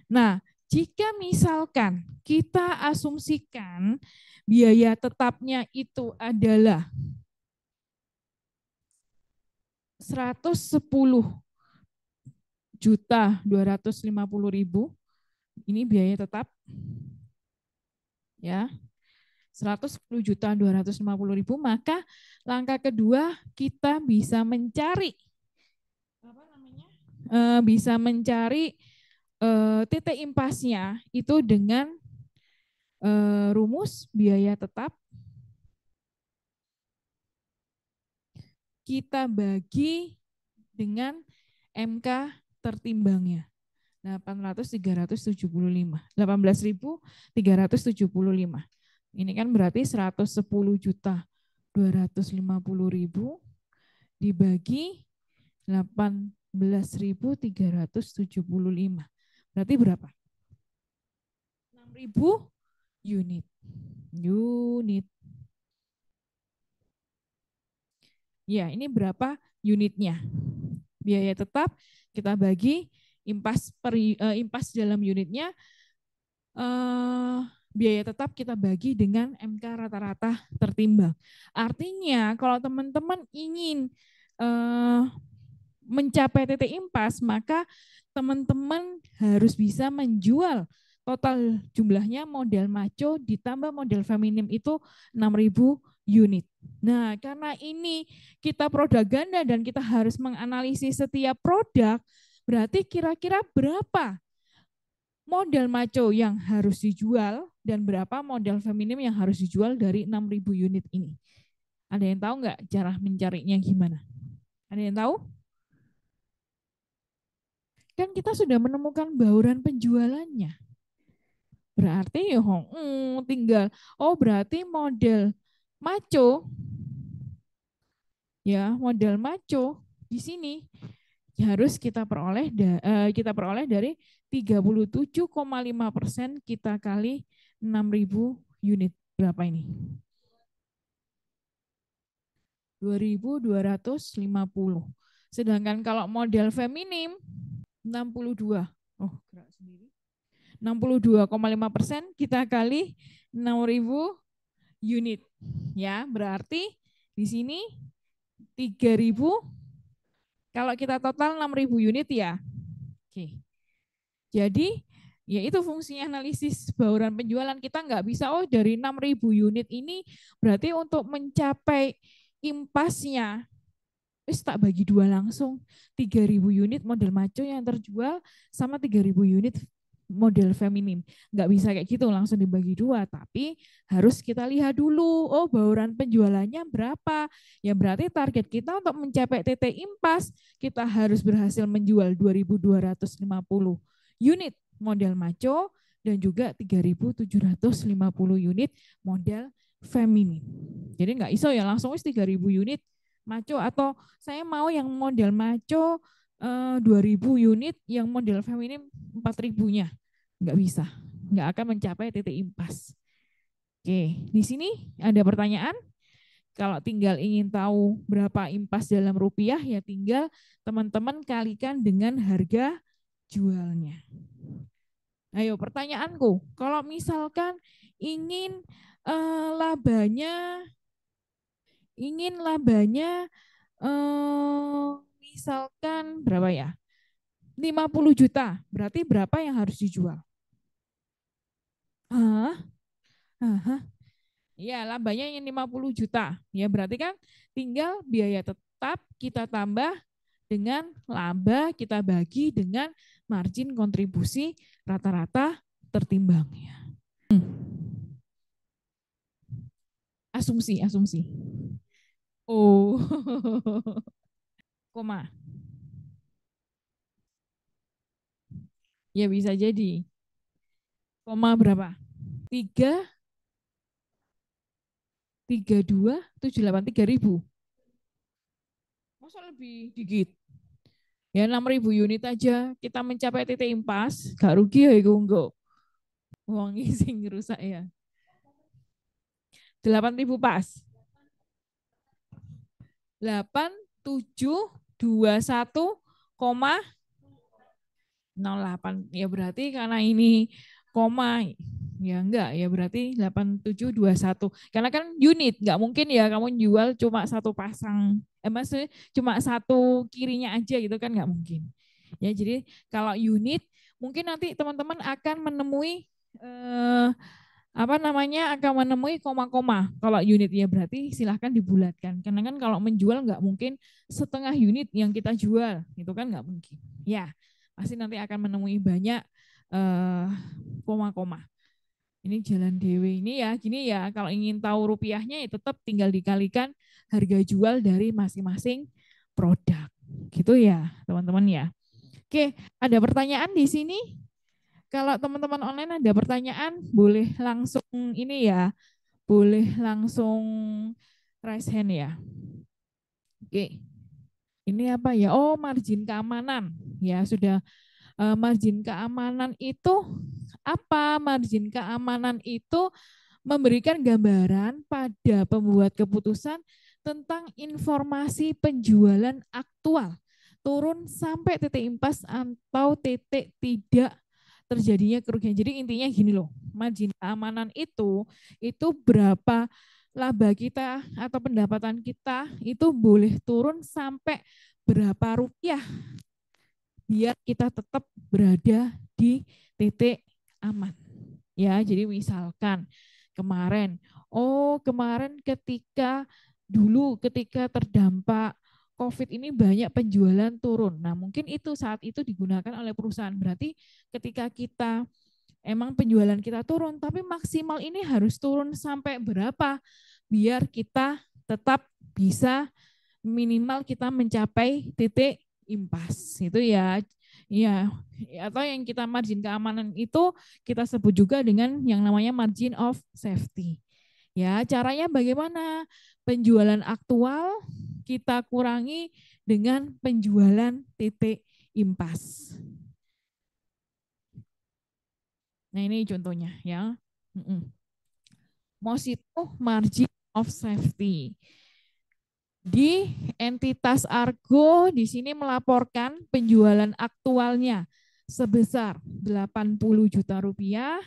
Nah, jika misalkan kita asumsikan biaya tetapnya itu adalah 110.250.000, ini biaya tetap ya, 110.250.000, maka langkah kedua kita bisa mencari bisa mencari titik impasnya itu dengan rumus biaya tetap kita bagi dengan MK tertimbangnya. 18.375. Ini kan berarti 110.250.000 dibagi 18.375. Berarti berapa? 6.000 unit. Ya, ini berapa unitnya? Biaya tetap kita bagi impas dalam unitnya, biaya tetap kita bagi dengan MK rata-rata tertimbang. Artinya kalau teman-teman ingin mencapai titik impas, maka teman-teman harus bisa menjual total jumlahnya model maco ditambah model feminim itu 6.000 unit. Nah, karena ini kita produk ganda dan kita harus menganalisis setiap produk, berarti kira-kira berapa model maco yang harus dijual dan berapa model feminim yang harus dijual dari 6.000 unit ini. Ada yang tahu nggak cara mencarinya gimana? Ada yang tahu? Kan kita sudah menemukan bauran penjualannya. Berarti tinggal, berarti model maco, ya model maco di sini harus kita peroleh dari 37,5% kita kali 6.000 unit. Berapa ini? 2.250. Sedangkan kalau model feminim 62. Oh, gerak sendiri. 62,5% kita kali 6.000 unit. Ya, berarti di sini 3.000. Kalau kita total 6.000 unit ya. Oke. Jadi ya itu fungsinya analisis bauran penjualan. Kita nggak bisa dari 6.000 unit ini berarti untuk mencapai impasnya tak bagi dua langsung. 3.000 unit model maco yang terjual sama 3.000 unit model feminim. Nggak bisa kayak gitu langsung dibagi dua, tapi harus kita lihat dulu, bauran penjualannya berapa. Ya berarti target kita untuk mencapai titik impas, kita harus berhasil menjual 2.250 unit model maco dan juga 3.750 unit model feminim. Jadi nggak iso ya langsung 3.000 unit maco, atau saya mau yang model maco 2.000 unit, yang model feminim 4.000-nya. Nggak bisa, nggak akan mencapai titik impas. Oke, di sini ada pertanyaan. Kalau tinggal ingin tahu berapa impas dalam rupiah, ya tinggal teman-teman kalikan dengan harga jualnya. Ayo pertanyaanku, kalau misalkan ingin labanya misalkan berapa ya? 50 juta. Berarti berapa yang harus dijual? Ya, labanya yang 50 juta. Ya, berarti kan tinggal biaya tetap kita tambah dengan laba kita bagi dengan margin kontribusi rata-rata tertimbangnya. Asumsi. Oh. Koma. Ya bisa jadi. Koma berapa? 3.278 Masa lebih dikit? Ya 6.000 unit aja kita mencapai titik impas, gak rugi ya itu enggak. Uang sing rusak ya. 8.000 pas. 8721,08 ya berarti karena ini koma ya enggak ya berarti 8721 karena kan unit enggak mungkin ya kamu jual cuma satu pasang maksudnya cuma satu kirinya aja gitu kan enggak mungkin ya. Jadi kalau unit mungkin nanti teman-teman akan menemui akan menemui koma-koma. Kalau unit ya berarti silahkan dibulatkan. Karena kan kalau menjual nggak mungkin setengah unit yang kita jual, itu kan nggak mungkin. Ya, pasti nanti akan menemui banyak koma-koma. Ini jalan dewe ini ya, gini ya. Kalau ingin tahu rupiahnya ya tetap tinggal dikalikan harga jual dari masing-masing produk. Gitu ya, teman-teman ya. Oke, ada pertanyaan di sini? Kalau teman-teman online ada pertanyaan, boleh langsung ini ya, boleh langsung raise hand ya. Oke, ini apa ya? Oh, margin keamanan. Ya, sudah. Margin keamanan itu apa? Margin keamanan itu memberikan gambaran pada pembuat keputusan tentang informasi penjualan aktual, turun sampai titik impas atau titik tidak terjadinya kerugian. Jadi intinya gini loh, margin keamanan itu berapa laba kita atau pendapatan kita itu boleh turun sampai berapa rupiah biar kita tetap berada di titik aman. Ya, jadi misalkan kemarin ketika terdampak COVID ini banyak penjualan turun. Nah, mungkin itu saat itu digunakan oleh perusahaan. Berarti ketika kita emang penjualan kita turun, tapi maksimal ini harus turun sampai berapa biar kita tetap bisa minimal kita mencapai titik impas. Itu ya. Ya, atau yang kita margin keamanan itu kita sebut juga dengan yang namanya margin of safety. Ya, caranya bagaimana? Penjualan aktual kita kurangi dengan penjualan titik impas. Nah, ini contohnya ya. MOS itu margin of safety. Di entitas Argo di sini melaporkan penjualan aktualnya sebesar 80 juta rupiah.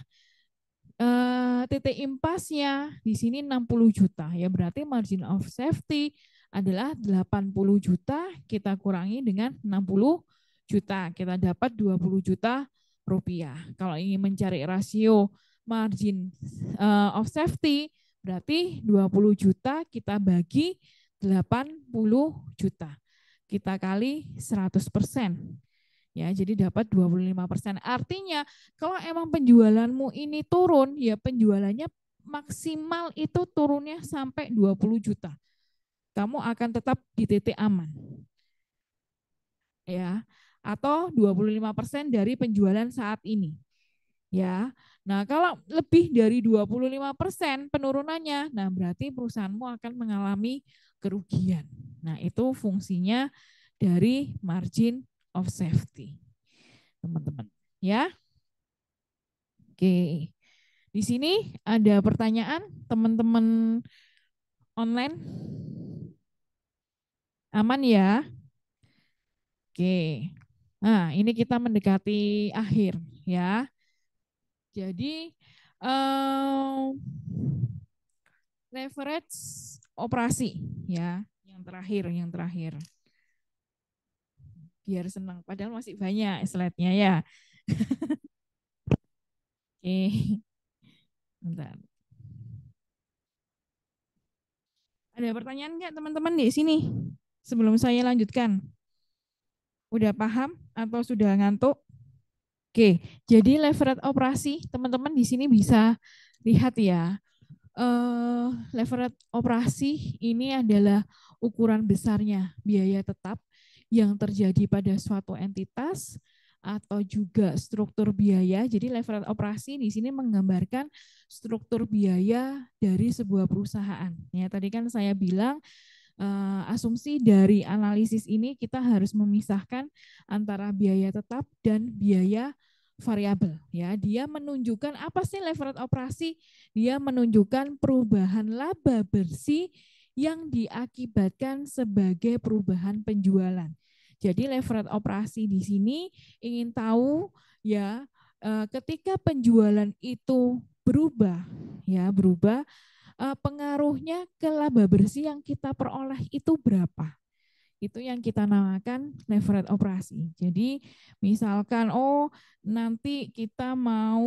Titik impasnya di sini 60 juta ya, berarti margin of safety adalah 80 juta kita kurangi dengan 60 juta, kita dapat 20 juta rupiah. Kalau ingin mencari rasio margin of safety berarti 20 juta kita bagi 80 juta. Kita kali 100%. Ya, jadi dapat 25%. Artinya kalau emang penjualanmu ini turun, ya penjualannya maksimal itu turunnya sampai 20 juta. Kamu akan tetap di titik aman. Ya, atau 25% dari penjualan saat ini. Ya. Nah, kalau lebih dari 25% penurunannya, nah berarti perusahaanmu akan mengalami kerugian. Nah, itu fungsinya dari margin of safety. Teman-teman, ya. Oke. Di sini ada pertanyaan teman-teman online. Aman ya? Oke. Nah, ini kita mendekati akhir ya. Jadi leverage operasi ya, yang terakhir. Biar senang, padahal masih banyak slide-nya ya. Oke. Bentar. Ada pertanyaan nggak teman-teman di sini? Sebelum saya lanjutkan. Udah paham atau sudah ngantuk? Oke, jadi leverage operasi teman-teman di sini bisa lihat ya. Leverage operasi ini adalah ukuran besarnya biaya tetap yang terjadi pada suatu entitas atau juga struktur biaya. Jadi leverage operasi di sini menggambarkan struktur biaya dari sebuah perusahaan. Ya, tadi kan saya bilang asumsi dari analisis ini kita harus memisahkan antara biaya tetap dan biaya variabel ya. Dia menunjukkan apa sih leverage operasi? Dia menunjukkan perubahan laba bersih yang diakibatkan sebagai perubahan penjualan. Jadi leverage operasi di sini ingin tahu ya, ketika penjualan itu berubah pengaruhnya ke laba bersih yang kita peroleh itu berapa. Itu yang kita namakan leverage operasi. Jadi misalkan nanti kita mau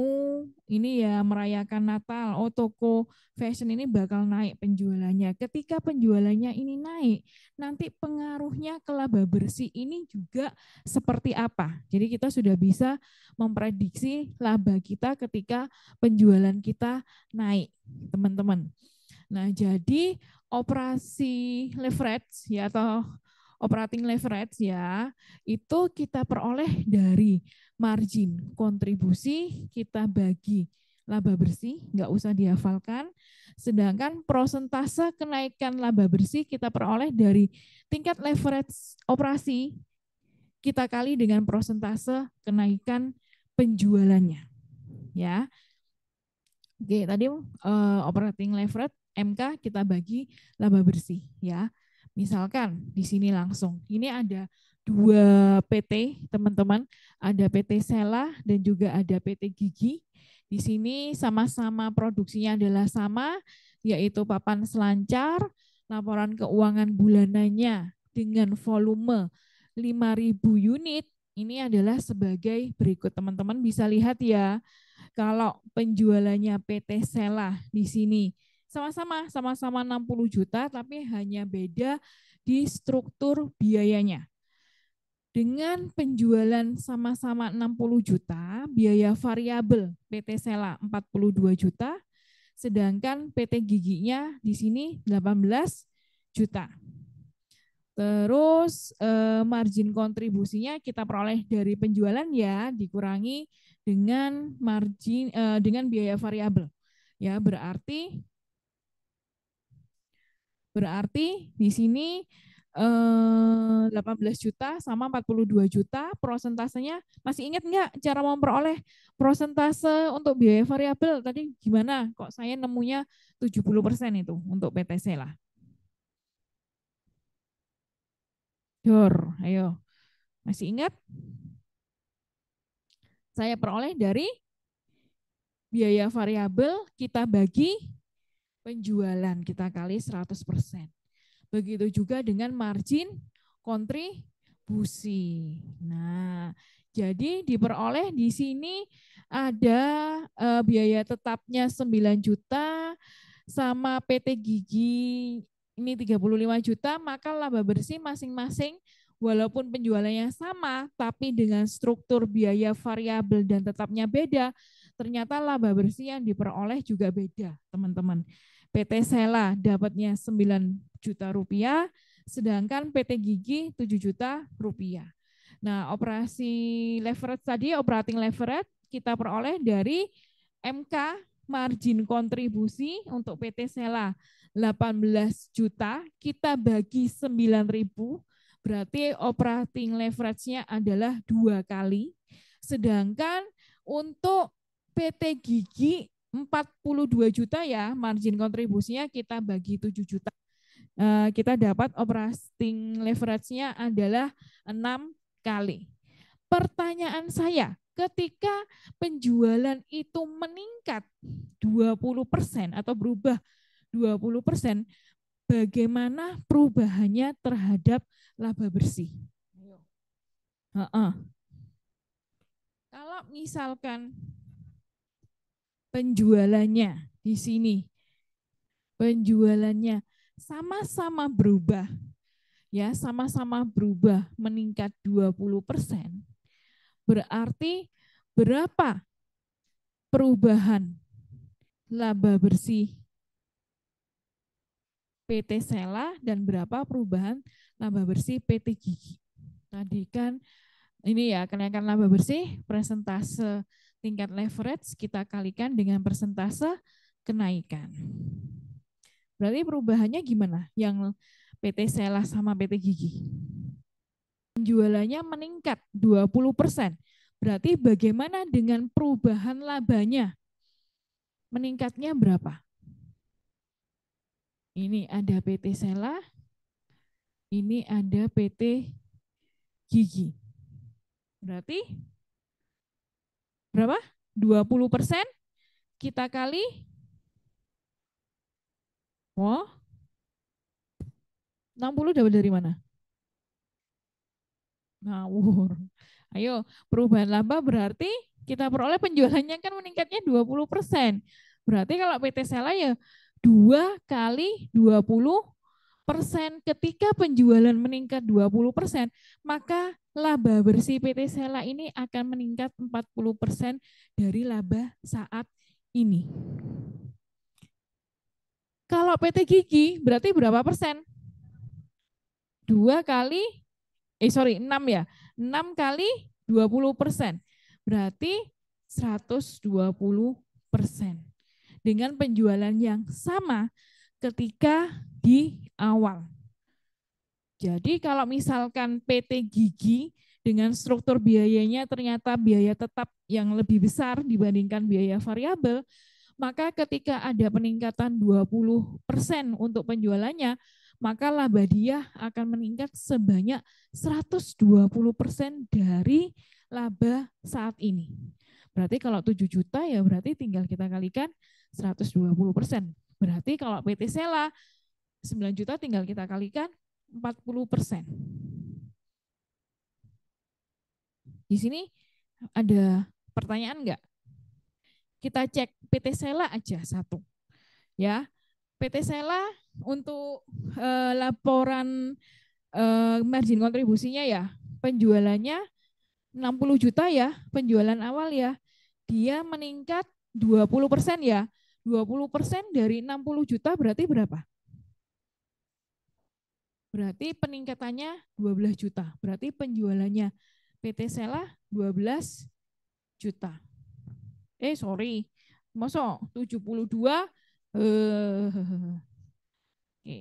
ini ya merayakan Natal, toko fashion ini bakal naik penjualannya. Ketika penjualannya ini naik, nanti pengaruhnya ke laba bersih ini juga seperti apa. Jadi kita sudah bisa memprediksi laba kita ketika penjualan kita naik, teman-teman. Nah, jadi operasi leverage ya atau operating leverage ya, itu kita peroleh dari margin kontribusi kita bagi laba bersih, nggak usah dihafalkan. Sedangkan persentase kenaikan laba bersih kita peroleh dari tingkat leverage operasi kita kali dengan persentase kenaikan penjualannya. Ya. Oke, tadi operating leverage MK kita bagi laba bersih ya. Misalkan di sini langsung, ini ada 2 PT teman-teman, ada PT Sela dan juga ada PT Gigi. Di sini sama-sama produksinya adalah sama, yaitu papan selancar, laporan keuangan bulanannya dengan volume 5.000 unit. Ini adalah sebagai berikut, teman-teman bisa lihat ya. Kalau penjualannya PT Sela di sini sama-sama 60 juta, tapi hanya beda di struktur biayanya. Dengan penjualan sama-sama 60 juta, biaya variabel PT Sela 42 juta, sedangkan PT Giginya di sini 18 juta. Terus margin kontribusinya kita peroleh dari penjualan ya, dikurangi dengan margin dengan biaya variabel. Ya, berarti di sini 18 juta sama 42 juta, prosentasenya masih ingat nggak cara memperoleh prosentase untuk biaya variabel tadi gimana? Kok saya nemunya 70% itu untuk PTC lah. Dor, ayo. Masih ingat? Saya peroleh dari biaya variabel kita bagi penjualan, kita kali 100%. Begitu juga dengan margin kontribusi. Nah, jadi diperoleh di sini ada biaya tetapnya 9 juta sama PT Gigi ini 35 juta, maka laba bersih masing-masing walaupun penjualannya sama, tapi dengan struktur biaya variabel dan tetapnya beda, ternyata laba bersih yang diperoleh juga beda, teman-teman. PT Sela dapatnya 9 juta rupiah, sedangkan PT Gigi 7 juta rupiah. Nah, operasi leverage tadi, operating leverage, kita peroleh dari MK margin kontribusi untuk PT Sela 18 juta, kita bagi 9.000, berarti operating leverage-nya adalah 2 kali. Sedangkan untuk PT Gigi 42 juta ya, margin kontribusinya kita bagi 7 juta. Kita dapat operating leverage-nya adalah 6 kali. Pertanyaan saya, ketika penjualan itu meningkat 20% atau berubah 20%, bagaimana perubahannya terhadap laba bersih? Kalau misalkan penjualannya di sini, penjualannya sama-sama berubah, ya sama-sama berubah meningkat 20%, berarti berapa perubahan laba bersih PT Sela dan berapa perubahan laba bersih PT Gigi? Tadi kan ini ya kenaikan laba bersih, persentase tingkat leverage kita kalikan dengan persentase kenaikan. Berarti perubahannya gimana? Yang PT Sela sama PT Gigi. Penjualannya meningkat 20%. Berarti bagaimana dengan perubahan labanya? Meningkatnya berapa? Ini ada PT Sela, ini ada PT Gigi. Berarti berapa? 20% kita kali. Oh, 60 dapat dari mana? Ngawur. Ayo, perubahan laba berarti kita peroleh penjualannya kan meningkatnya 20%. Berarti kalau PT Sela ya 2 kali 20%. Ketika penjualan meningkat 20%, maka laba bersih PT Sela ini akan meningkat 40% dari laba saat ini. Kalau PT Gigi berarti berapa persen? 2 kali 6 ya. 6 kali 20%. Berarti 120%. Dengan penjualan yang sama ketika di awal. Jadi kalau misalkan PT Gigi dengan struktur biayanya ternyata biaya tetap yang lebih besar dibandingkan biaya variabel, maka ketika ada peningkatan 20% untuk penjualannya, maka laba dia akan meningkat sebanyak 120% dari laba saat ini. Berarti kalau 7 juta ya berarti tinggal kita kalikan 120%. Berarti kalau PT Sela 9 juta tinggal kita kalikan 40%. Di sini ada pertanyaan enggak? Kita cek PT Sela aja satu. Ya, PT Sela untuk laporan margin kontribusinya ya, penjualannya 60 juta ya, penjualan awal ya. Dia meningkat 20% ya. 20% dari 60 juta berarti berapa? Berarti peningkatannya 12 juta. Berarti penjualannya PT Sela 12 juta. Sorry. Masa 72 oke.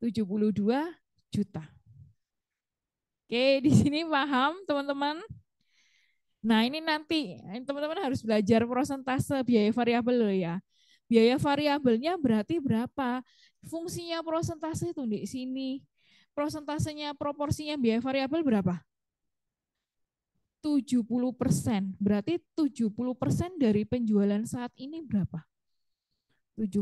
72 juta. Oke, di sini paham teman-teman? Nah, ini nanti teman-teman harus belajar prosentase biaya variabel loh ya. Biaya variabelnya berarti berapa? Fungsinya prosentase itu di sini. Prosentasenya, proporsinya biaya variabel berapa? 70%. Berarti 70% dari penjualan saat ini berapa? 70%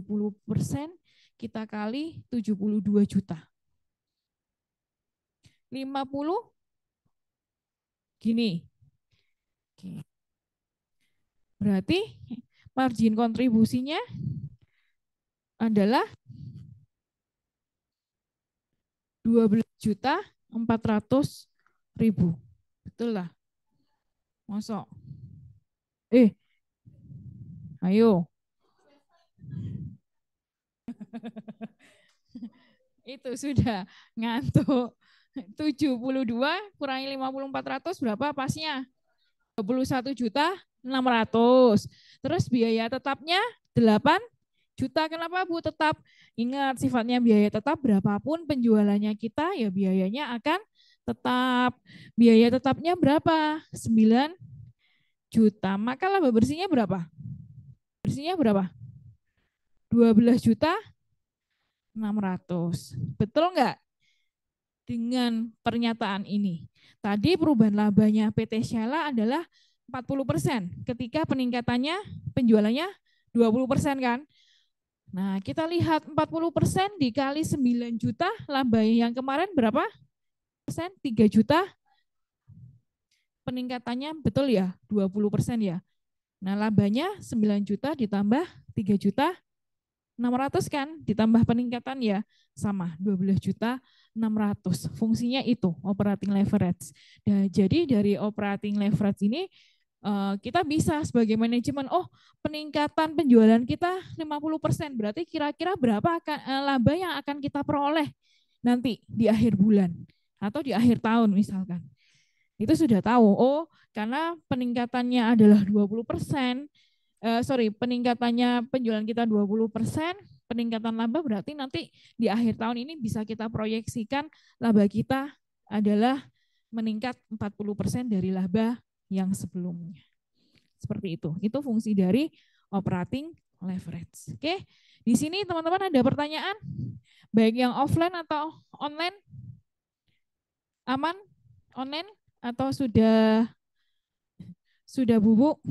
kita kali 72 juta. 50 gini. Oke. Berarti margin kontribusinya adalah 12.400.000. Betul lah. Mosok. Ayo. Itu sudah ngantuk. 72 kurangi 50.400 berapa pasnya? 21.600.000. Terus biaya tetapnya 8 juta. Kenapa Bu tetap? Ingat sifatnya biaya tetap, berapapun penjualannya kita ya biayanya akan tetap. Biaya tetapnya berapa? 9 juta. Maka laba bersihnya berapa? Bersihnya berapa? 12.600.000. Betul enggak? Dengan pernyataan ini. Tadi perubahan labanya PT Shella adalah 40% ketika peningkatannya penjualannya 20% kan. Nah, kita lihat 40% dikali 9 juta, laba yang kemarin berapa? 3 juta. Peningkatannya betul ya, 20% ya. Nah, labanya 9 juta ditambah 3 juta 600 kan, ditambah peningkatan ya sama 12.600.000. Fungsinya itu operating leverage. Nah, jadi dari operating leverage ini kita bisa sebagai manajemen, oh peningkatan penjualan kita 50%, berarti kira-kira berapa akan laba yang akan kita peroleh nanti di akhir bulan atau di akhir tahun misalkan. Itu sudah tahu, oh karena peningkatannya adalah 20%, peningkatannya penjualan kita 20%, peningkatan laba berarti nanti di akhir tahun ini bisa kita proyeksikan laba kita adalah meningkat 40% dari laba yang sebelumnya. Seperti itu. Itu fungsi dari operating leverage. Oke. Di sini teman-teman ada pertanyaan? Baik yang offline atau online? Aman? Online atau sudah bubuk?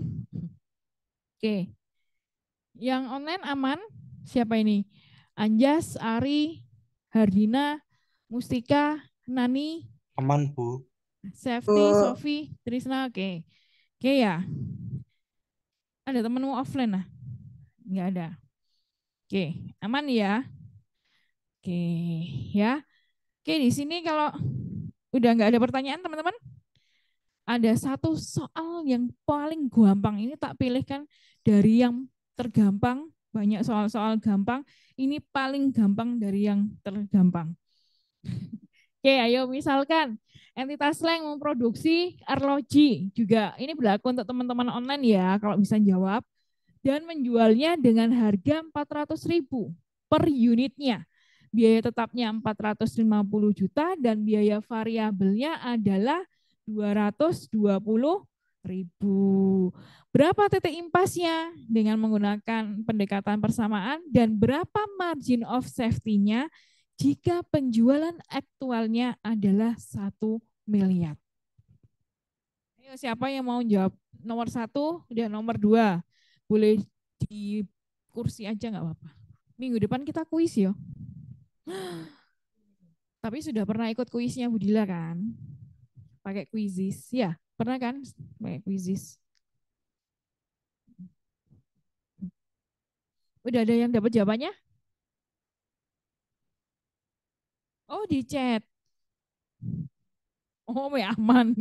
Oke. Yang online aman? Siapa ini? Anjas, Ari, Hardina, Mustika, Nani. Aman, Bu. Safety, Sofi, Trisna. Oke. Oke ya. Ada temenmu offline lah? Enggak ada. Oke, aman ya? Oke, ya. Oke, di sini kalau udah nggak ada pertanyaan teman-teman, ada satu soal yang paling gampang. Ini tak pilihkan dari yang tergampang, banyak soal-soal gampang. Ini paling gampang dari yang tergampang. Oke, ayo misalkan entitas lain memproduksi arloji juga. Ini berlaku untuk teman-teman online ya, kalau bisa jawab. Dan menjualnya dengan harga 400.000 per unitnya. Biaya tetapnya 450 juta dan biaya variabelnya adalah 220.000. Berapa titik impasnya dengan menggunakan pendekatan persamaan dan berapa margin of safety-nya jika penjualan aktualnya adalah 1 miliar. Ayo, siapa yang mau jawab? Nomor 1 dan nomor 2. Boleh di kursi aja nggak apa-apa. Minggu depan kita kuis ya. Tapi sudah pernah ikut kuisnya Budila kan? Pakai kuisis. Ya, pernah kan pakai kuisis? Udah ada yang dapat jawabannya? Oh, di chat. Oh, aman.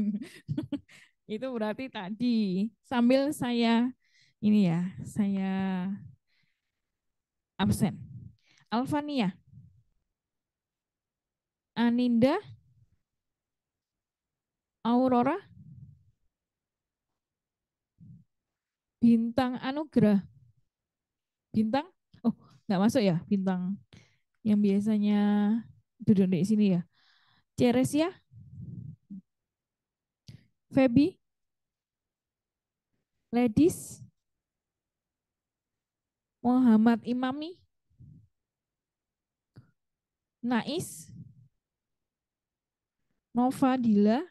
Itu berarti tadi sambil saya ini ya, saya absen. Alfania, Aninda, Aurora, Bintang Anugrah. Bintang? Oh, nggak masuk ya Bintang. Yang biasanya duduk di sini ya. Ceresia, Feby, Ledis, Muhammad Imami, Nais, Nova Dila,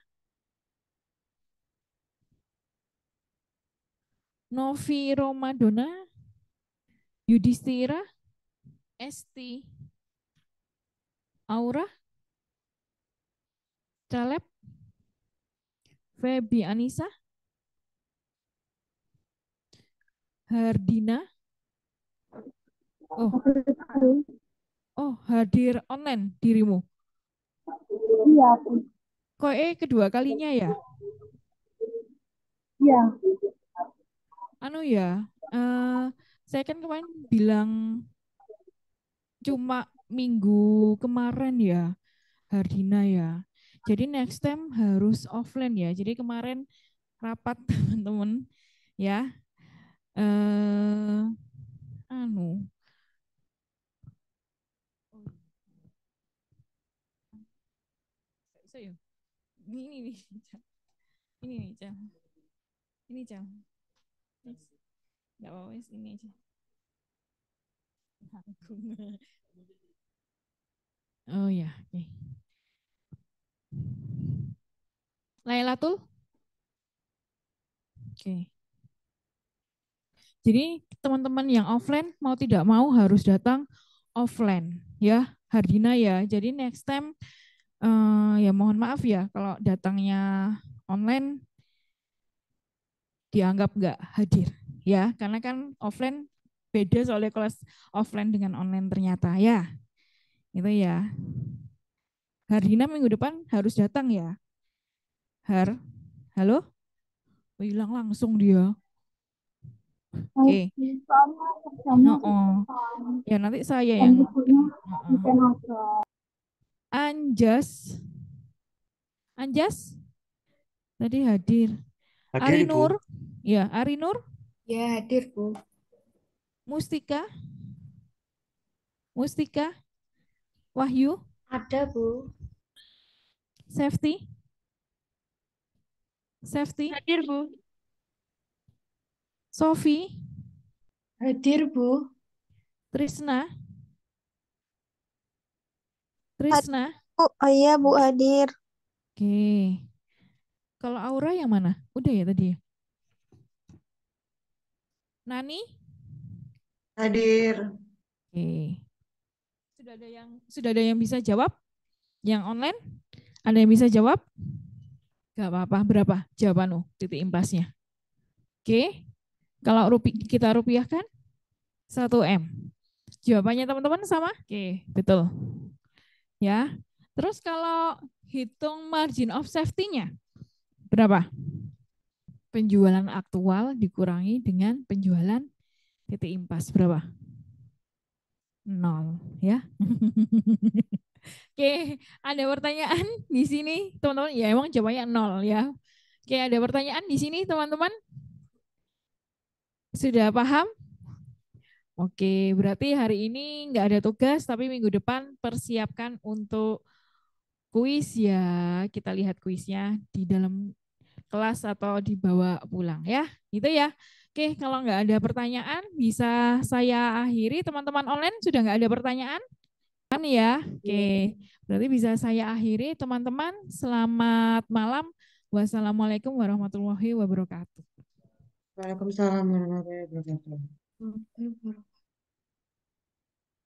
Novi Romadona, Yudhistira, Esti, Aura, Caleb, Feby Anissa, Hardina. Oh, hadir online dirimu. Iya, Kok kedua kalinya ya? iya. Anu ya, saya kan kemarin bilang cuma minggu kemarin ya, Hardina ya. Jadi next time harus offline ya. Jadi kemarin rapat teman-teman ya. Anu. Saya ini nih, ini nih, Cang. Ini Cang. Enggak apa-apa, ini aja. Oh ya, oke. Lailatul? Oke. Jadi teman-teman yang offline mau tidak mau harus datang offline ya, Hardina ya. Jadi next time ya mohon maaf ya kalau datangnya online dianggap nggak hadir ya, karena kan offline beda soalnya kelas offline dengan online ternyata ya. Itu ya. Hardina minggu depan harus datang ya. Halo? Oh, hilang langsung dia. Oke. Oh, ya nanti saya yang Anjas tadi hadir. Hadir, Ibu. Arinur, ya Arinur. Ya, hadir, Bu. Mustika, Wahyu, Ada, Bu. Safety, Hadir, Bu. Sofi, Hadir, Bu. Trisna, Oh iya, Bu, hadir. Oke. Kalau Aura yang mana? Udah ya tadi ya? Nani? Hadir. Oke. Sudah ada yang bisa jawab? Yang online? Ada yang bisa jawab? Gak apa-apa. Berapa jawaban titik impasnya? Oke. Kalau kita rupiahkan 1M. Jawabannya teman-teman sama? Oke, betul. Ya. Terus kalau hitung margin of safety-nya berapa? Penjualan aktual dikurangi dengan penjualan titik impas berapa? 0 ya. Oke, ada pertanyaan di sini teman-teman? Ya emang jawabannya 0 ya. Oke, ada pertanyaan di sini teman-teman? Sudah paham? Oke, berarti hari ini nggak ada tugas, tapi minggu depan persiapkan untuk kuis ya. Kita lihat kuisnya di dalam kelas atau dibawa pulang ya. Gitu ya. Oke, kalau nggak ada pertanyaan bisa saya akhiri. Teman-teman online sudah nggak ada pertanyaan? Kan ya. Oke, berarti bisa saya akhiri. Teman-teman, selamat malam. Wassalamualaikum warahmatullahi wabarakatuh. Waalaikumsalam warahmatullahi wabarakatuh.